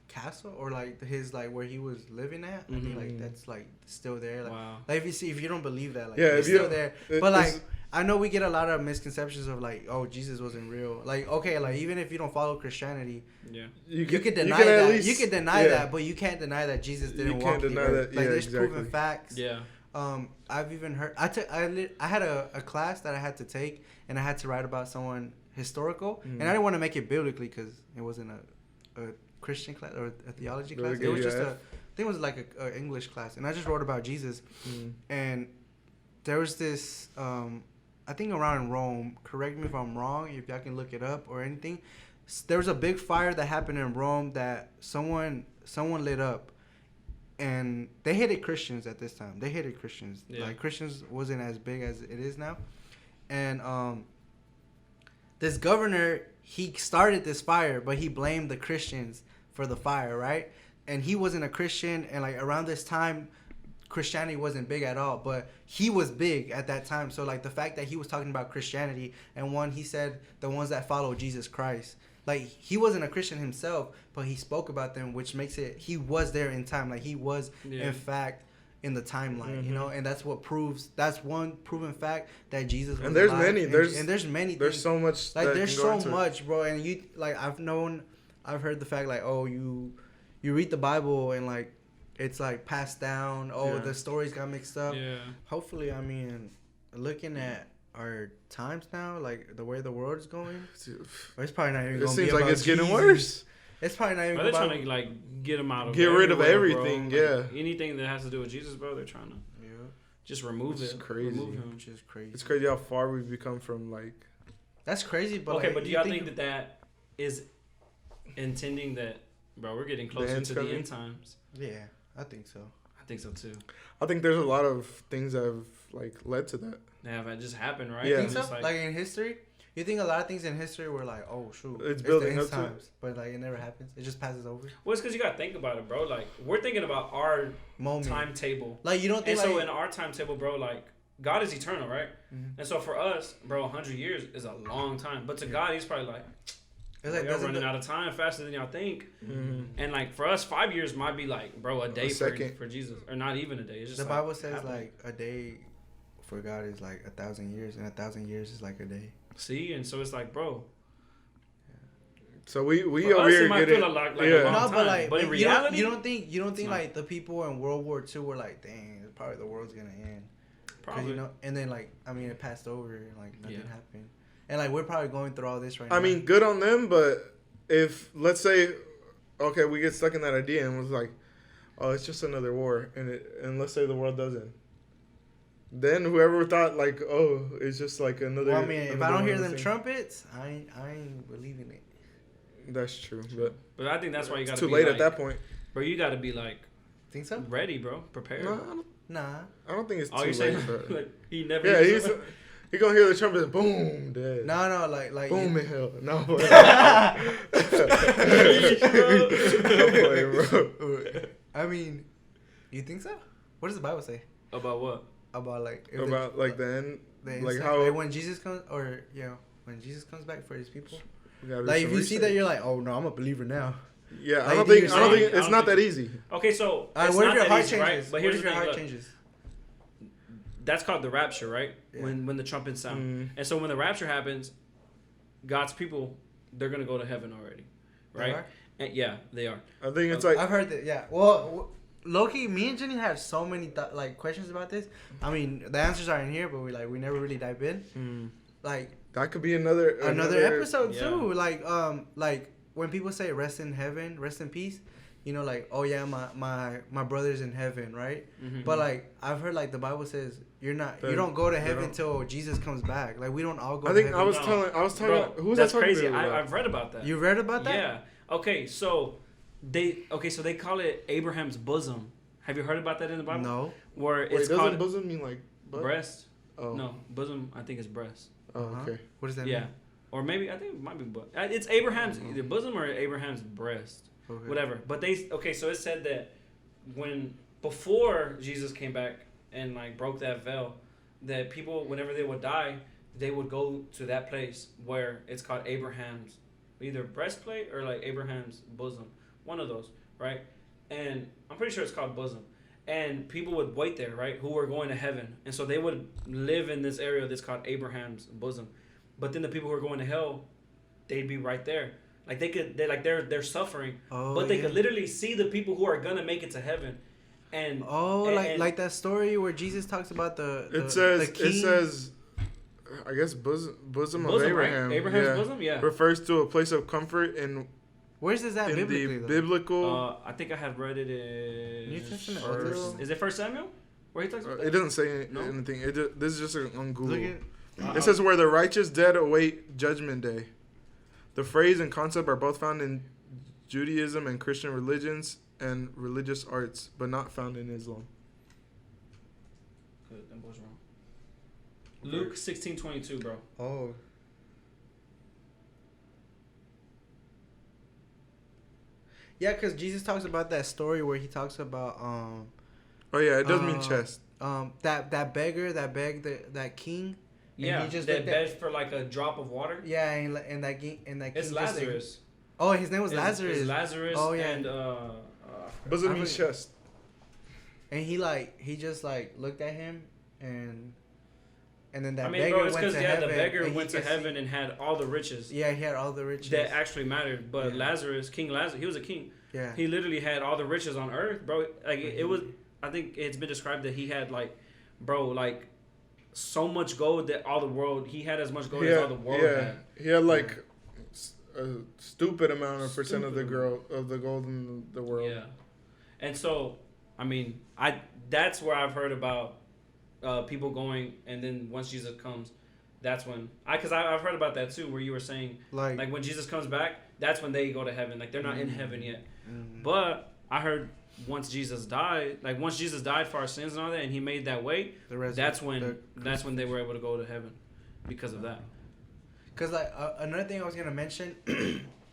B: castle or like his like where he was living at. I think like that's like still there. Like, like if you don't believe that, like it's still there. But like I know we get a lot of misconceptions of like, oh, Jesus wasn't real. Like, okay, like even if you don't follow Christianity, you could deny that. You could deny that, but you can't deny that Jesus didn't walk the earth. Like there's proven facts.
C: Yeah.
B: I've even heard. I had a class that I had to take, and I had to write about someone historical, and I didn't want to make it biblically because it wasn't a Christian class or a theology class. It was just I think it was like a English class, and I just wrote about Jesus. And there was this, I think around Rome. Correct me if I'm wrong. If y'all can look it up or anything. There was a big fire that happened in Rome that someone lit up, and they hated Christians at this time. They hated Christians. Like Christians wasn't as big as it is now, and this governor, he started this fire, but he blamed the Christians for the fire, right? And he wasn't a Christian, and like around this time, Christianity wasn't big at all, but he was big at that time. So like the fact that he was talking about Christianity, and he said the ones that follow Jesus Christ, like he wasn't a Christian himself, but he spoke about them, which makes it, he was there in time. Like he was in fact in the timeline, you know, and that's one proven fact that Jesus was
A: there's
B: alive.
A: many.
B: There's many.
A: There's so much.
B: Like there's so much, bro. And you like I've heard the fact like, oh, you read the Bible and like it's like passed down. Oh, the stories got mixed up.
C: Yeah.
B: Hopefully, I mean, looking at our times now, like the way the world's going, it's probably not even.
A: It seems like it's getting worse.
B: It's probably not even.
C: They're trying to like get him out of.
A: Get rid of everything. Bro. Like,
C: anything that has to do with Jesus, bro. They're trying to. Just remove it.
A: It's crazy.
B: Remove him, which is crazy.
A: It's crazy how far we've become from like.
B: That's crazy, but
C: okay,
B: like,
C: but do y'all think that is intending that, bro? We're getting closer to the end times.
B: Yeah, I think so.
C: I think so too.
A: I think there's a lot of things that have like led to that.
C: They have just happened, right?
B: Yeah. You think so? Like in history, you think a lot of things in history were like, oh shoot,
A: it's building up
B: times, to it. But like it never happens. It just passes over.
C: Well, it's because you gotta think about it, bro. Like we're thinking about our timetable.
B: Like you don't think.
C: And so in our timetable, bro, like God is eternal, right? And so for us, bro, 100 years is a long time. But to God, He's probably like, it's like y'all running out of time faster than y'all think. And like for us, 5 years might be like, bro, a day for Jesus, or not even a day. It's just
B: the Bible says like a day for God is like 1,000 years, and 1,000 years is like a day.
C: See, and so it's like, bro.
A: So we over here getting
C: a long time,
B: but like,
C: but in reality,
B: you don't think like the people in World War II were like, dang, probably the world's gonna end.
C: Probably.
B: You know, and then like I mean, it passed over and like nothing happened, and like we're probably going through all this right now.
A: I mean, good on them, but if let's say, okay, we get stuck in that idea and was like, oh, it's just another war, and let's say the world doesn't. Then whoever thought like, oh, it's just like another.
B: Well, I mean, if I don't hear them trumpets, I ain't believing it.
A: That's true,
C: but I think that's why you got to
A: too
C: be
A: late
C: like,
A: at that point.
C: Bro, you got to be like,
B: think so?
C: Ready, bro, prepared.
B: Nah.
A: I don't think it's too
C: you're
A: late.
C: saying,
A: For
C: like, he never.
A: Yeah, he gonna hear the trumpet and boom, dead.
B: No, like
A: boom in hell. No, bro.
B: I mean, you think so? What does the Bible say
C: about what?
B: about like
A: about like the end? like how
B: like when Jesus comes, or when Jesus comes back for his people.
A: Like
B: if you see that, you're like, oh no, I'm a believer now.
A: Yeah,
B: like,
A: I don't think it's not that easy.
C: Okay, so it's
B: what if
C: not
B: your
C: that
B: heart
C: easy,
B: changes?
C: right? But
B: What
C: here's
B: if
C: the
B: your
C: thing.
B: heart
C: Look,
B: changes?
C: that's called the rapture, right?
B: Yeah.
C: When the trumpets sound, and so when the rapture happens, God's people, they're gonna go to heaven already, right?
B: They are?
C: And yeah, they are.
A: I think it's like
B: I've heard that. Yeah. Well, Loki, me and Jenny had so many like questions about this. I mean, the answers are in here, but we never really dive in. Like
A: that could be another
B: episode too. Like when people say rest in heaven, rest in peace, like, oh yeah, my brother's in heaven, right?
C: Mm-hmm.
B: But like I've heard like the Bible says you don't go to heaven till Jesus comes back. Like we don't all go.
A: I think
B: to heaven.
A: I was telling
C: Bro,
A: who's
C: that's
A: that talking
C: crazy.
A: to?
C: I've read about that.
B: You read about that?
C: Yeah. Okay, so they call it Abraham's bosom. Have you heard about that in the Bible?
B: No.
C: Where
A: Wait,
C: it's
A: doesn't
C: called
A: bosom mean like butt?
C: breast.
A: Oh.
C: No, bosom. I think it's breast.
A: Oh, okay.
B: What does that
C: Yeah,
B: mean?
C: or maybe I think it might be butt. It's Abraham's either bosom or Abraham's breast.
B: Okay.
C: Whatever. But so it said that before Jesus came back and like broke that veil, that people whenever they would die, they would go to that place where it's called Abraham's either breastplate or like Abraham's bosom, one of those, right? And I'm pretty sure it's called bosom. And people would wait there, right? Who were going to heaven, and so they would live in this area that's called Abraham's bosom. But then the people who are going to hell, they'd be right there. Like they're suffering, but they could literally see the people who are gonna make it to heaven. And
B: like that story where Jesus talks about the king.
A: It says I guess bosom of Abraham.
C: Right? Abraham's bosom, yeah.
A: Refers to a place of comfort in.
B: Where's is that
A: in
B: biblically?
A: the biblical.
C: I think I have read it in.
B: New Testament?
C: Is it 1 Samuel? Where he talks about
A: It doesn't say anything. This is just on Google.
B: Look
A: It says where the righteous dead await judgment day. The phrase and concept are both found in Judaism and Christian religions and religious arts, but not found in Islam.
C: Good, that was wrong. Luke 16:22, bro.
B: Oh. Yeah, because Jesus talks about that story where he talks about
A: Oh yeah, it does mean chest.
B: that beggar that begged that king.
C: Yeah,
B: he just
C: that begged for like a drop of water.
B: Yeah, and that king
C: It's Lazarus.
B: Oh, his name was Lazarus.
C: It's Lazarus.
B: Oh yeah.
C: And
A: Bosom means chest.
B: And he just like looked at him and then that
C: I mean,
B: beggar
C: bro, it's
B: went
C: because
B: to heaven.
C: the beggar
B: and
C: went
B: he
C: to
B: could
C: heaven and had all the riches.
B: Yeah, he had all the riches
C: that actually mattered. But Lazarus, King Lazarus, he was a king.
B: Yeah,
C: he literally had all the riches on earth, bro. Like it was. I think it's been described that he had like, bro, like so much gold that all the world. He had as much gold as all the world had.
A: He had like a stupid amount of percent of the gold in the world.
C: Yeah, and so I mean, that's where I've heard about people going, and then once Jesus comes, that's when because I've heard about that too, where you were saying like when Jesus comes back, that's when they go to heaven. Like they're not in heaven yet, but I heard once Jesus died for our sins and all that, and he made that way. That's when they were able to go to heaven because of that.
B: Cause like another thing I was gonna mention,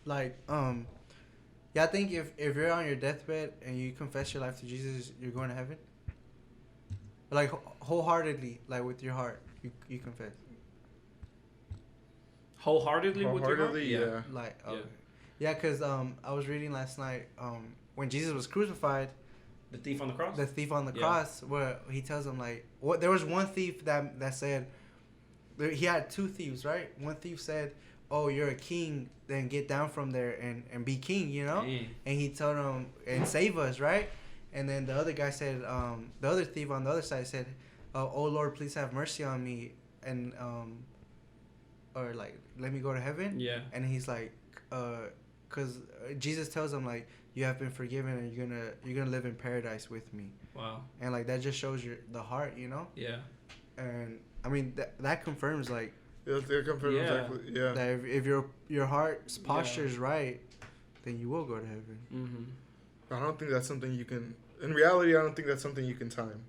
B: like I think if you're on your deathbed and you confess your life to Jesus, you're going to heaven. Like wholeheartedly, like with your heart, you confess.
C: Wholeheartedly with your heart?
A: Yeah.
B: Like yeah, cause I was reading last night when Jesus was crucified.
C: The thief on the cross.
B: Cross, where he tells him like, what? There was one thief that said. He had two thieves, right? One thief said, "Oh, you're a king, then get down from there and be king," you know.
C: Dang.
B: And he told him, "And save us," right? And then the other guy said, the other thief on the other side said, "Oh Lord, please have mercy on me, and or like let me go to heaven."
C: Yeah.
B: And he's like, because Jesus tells him like, "You have been forgiven, and you're gonna live in paradise with me."
C: Wow.
B: And like that just shows the heart, you know.
C: Yeah.
B: And I mean that confirms like
A: It confirms exactly. Yeah.
B: that if your heart's posture is right, then you will go to heaven.
C: Mm-hmm.
A: I don't think that's something you can. In reality, I don't think that's something you can time.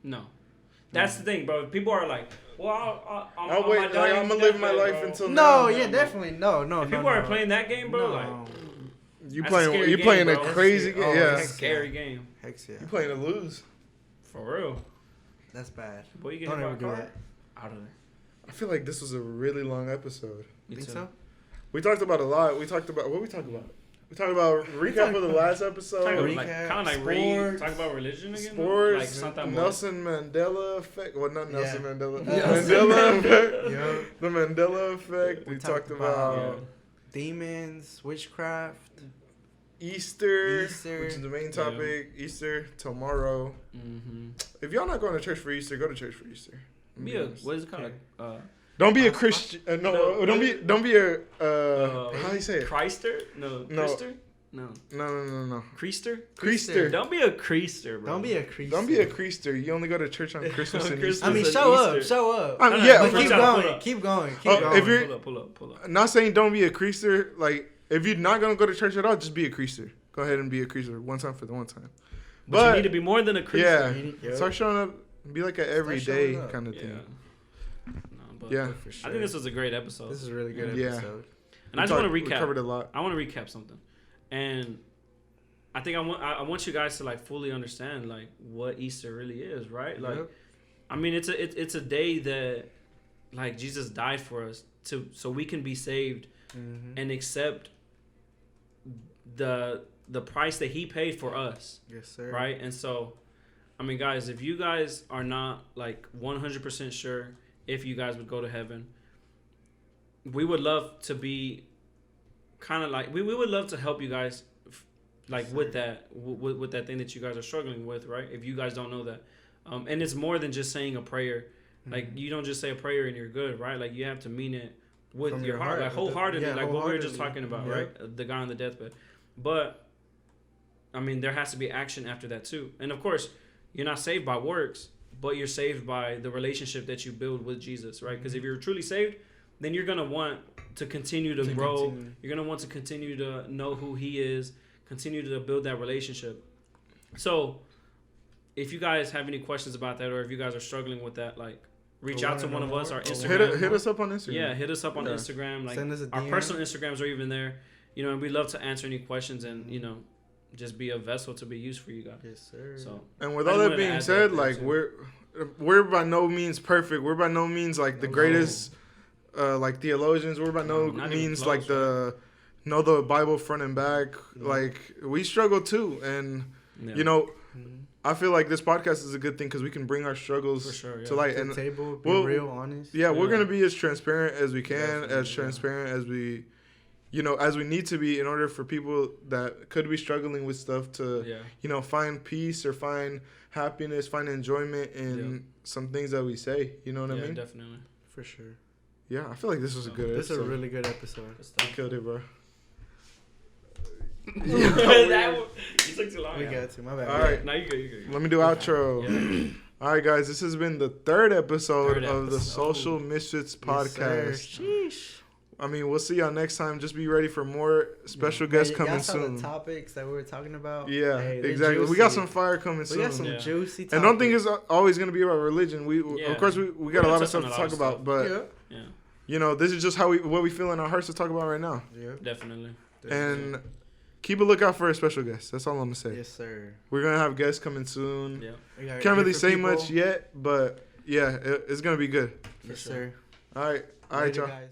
C: No, that's the thing, bro. People are like, "Well,
A: I'll wait. Like, I'm gonna live my life
C: bro.
A: until
B: No,
A: now.
B: yeah, definitely, no.
C: If people are playing that game, bro.
B: No.
C: Like,
A: You
C: that's
A: playing a
C: bro.
A: crazy game.
B: Oh,
A: Yeah.
C: That's a scary game.
B: Heck yeah.
A: You playing to lose.
C: For real.
B: That's bad.
C: Boy, you get
B: Don't
C: hit by
B: ever
C: a
B: do
C: car,
B: that.
C: out of there.
A: I feel like this was a really long episode.
C: Me
B: Think
C: too.
B: so?
A: We talked about a lot. We talked about what we talked about. We talked about recap of the last episode.
C: Talk about,
B: Recap,
C: kind of like
B: sports.
C: talk about religion again.
A: Sports,
C: Like something
A: Nelson Mandela Effect. Well, not Nelson
B: Yeah.
A: Mandela.
B: Nelson.
A: Mandela Effect.
B: Yeah.
A: The Mandela Effect. We
B: We
A: talked
B: talked
A: about
C: Yeah.
B: Demons, witchcraft.
A: Easter,
B: Easter.
A: which is the main topic. Easter tomorrow.
C: Mm-hmm.
A: If y'all not going to church for Easter, go to church for Easter.
C: Be a, what is it called?
B: Okay.
A: Don't be a Christian.
C: No.
A: Don't be a. How do you say it?
C: Christer? No.
A: No.
C: Christer? No.
A: No.
C: Creaster?
A: Creaster.
C: Don't be a creaster, bro.
B: Don't be a creature.
A: Don't be a creaster. You only go to church on Christmas and
C: Christmas.
A: Easter.
B: I mean,
C: It's
B: show
C: Easter.
B: up. Show up.
A: I mean,
C: No,
A: yeah,
C: no,
B: But
A: for
B: keep
C: sure.
A: sure.
C: Pull
B: going.
C: up.
B: Keep going. Keep
A: Oh,
B: going.
A: if you're-
C: Pull up.
A: Not saying don't be a creaster. Like, if you're not gonna go to church at all, just be a creaster. Go ahead and be a creaster one time for the one time.
C: But you need to be more than a creaster.
A: yeah,
B: Yep.
A: start showing up. Be like an everyday
B: showing up.
A: kind of
C: Yeah.
A: thing.
C: No, but
A: Yeah.
B: For sure.
C: I think this was a great episode.
B: This is a really good
A: Yeah.
B: episode.
C: And I just want to
A: We
C: recap.
A: covered a lot.
C: I want to recap something, and I think I want you guys to like fully understand like what Easter really is, right? Like,
B: Yep.
C: I mean, it's a day that like Jesus died for us so we can be saved
B: Mm-hmm.
C: and accept the price that He paid for us,
B: Yes, sir.
C: right? And so, I mean, guys, if you guys are not like 100% sure if you guys would go to heaven, we would love to be kind of like we would love to help you guys like
B: Sure.
C: with that with that thing that you guys are struggling with, right? If you guys don't know that, and it's more than just saying a prayer. Like, you don't just say a prayer and you're good, right? Like, you have to mean it with
B: From
C: your
B: your
C: heart,
B: heart,
C: like wholeheartedly,
B: yeah,
C: like what we were just
B: wholeheartedly.
C: talking about,
B: Yeah.
C: right? The guy on the deathbed. But I mean, there has to be action after that too. And of course, you're not saved by works, but you're saved by the relationship that you build with Jesus, right? Because if you're truly saved, then you're gonna want to continue to grow.
B: continue.
C: You're gonna want to continue to know who He is, continue to build that relationship. So, if you guys have any questions about that, or if you guys are struggling with that, like, reach
B: Or
C: out to
B: wanna
C: one of
B: know
C: us.
B: more,
C: Our
B: or
C: Instagram.
A: Hit us up on Instagram.
C: Yeah, hit us up on
A: Yeah.
C: Instagram. Like,
B: Send us a
C: our
B: DM.
C: personal Instagrams are even there. You know, and we love to answer any questions and just be a vessel to be used for you guys.
B: Yes, sir.
C: So
A: And with
C: I
A: all
C: just
A: that
C: wanted to
A: being
C: add that
A: said,
C: there,
A: like
C: too.
A: we're by no means perfect. We're by no means like the
B: No.
A: greatest like theologians. We're by no
C: Not even
A: means
C: close,
A: like the know the Bible front and back.
B: No.
A: Like, we struggle too, and
C: yeah.
B: Mhm.
A: I feel like this podcast is a good thing because we can bring our struggles
C: For sure, yeah.
A: to light.
B: To
A: And
B: the table, be
A: we'll-
B: real, honest.
A: yeah, we're
C: Yeah.
A: gonna be as transparent as we can,
B: Definitely,
A: as
B: yeah.
A: transparent as we, as we need to be in order for people that could be struggling with stuff to,
C: yeah.
A: find peace or find happiness, find enjoyment in some things that we say. You know what I
C: Yeah,
A: mean?
C: definitely.
B: For sure.
A: Yeah, I feel like this was a good
B: This is a
A: episode.
B: really good episode.
C: Good
A: We
C: stuff.
A: killed it, bro.
C: You took too long.
B: We
C: yeah.
B: got to. My bad.
A: All right.
C: Now you good.
A: Let me do outro.
C: Yeah.
A: All right, guys, this has been the third episode
C: Third
A: of the
C: episode.
A: Soulcial Misfits
B: Yes, sir.
A: podcast.
B: Sheesh.
A: I mean, we'll see y'all next time. Just be ready for more special
B: Man,
A: guests coming
B: y'all saw
A: soon.
B: the topics that we were talking about.
A: Yeah,
B: Hey, they're
A: exactly. We got
B: juicy.
A: some fire coming
B: We
A: soon.
B: got some
C: Yeah.
B: juicy topics.
A: And don't think it's always going to be about religion.
C: Yeah.
A: Of course, we got
C: We're
A: a
C: gonna
A: lot of
C: touch on
A: stuff
C: a
A: to
C: lot
A: talk
C: of
A: about.
C: stuff.
A: But,
C: Yeah.
A: this is just what we feel in our hearts to talk about right now.
B: Yeah.
C: Definitely.
A: And keep a lookout for a special guest. That's all I'm going to say.
B: Yes, sir.
A: We're going to have guests coming soon.
C: Yeah.
B: We got
A: Can't really say
B: different
A: much
B: people.
A: yet, but yeah, it's going to be good.
B: Yes,
C: For sure.
B: sir.
A: All right. All right,
B: Later,
A: y'all.
B: guys.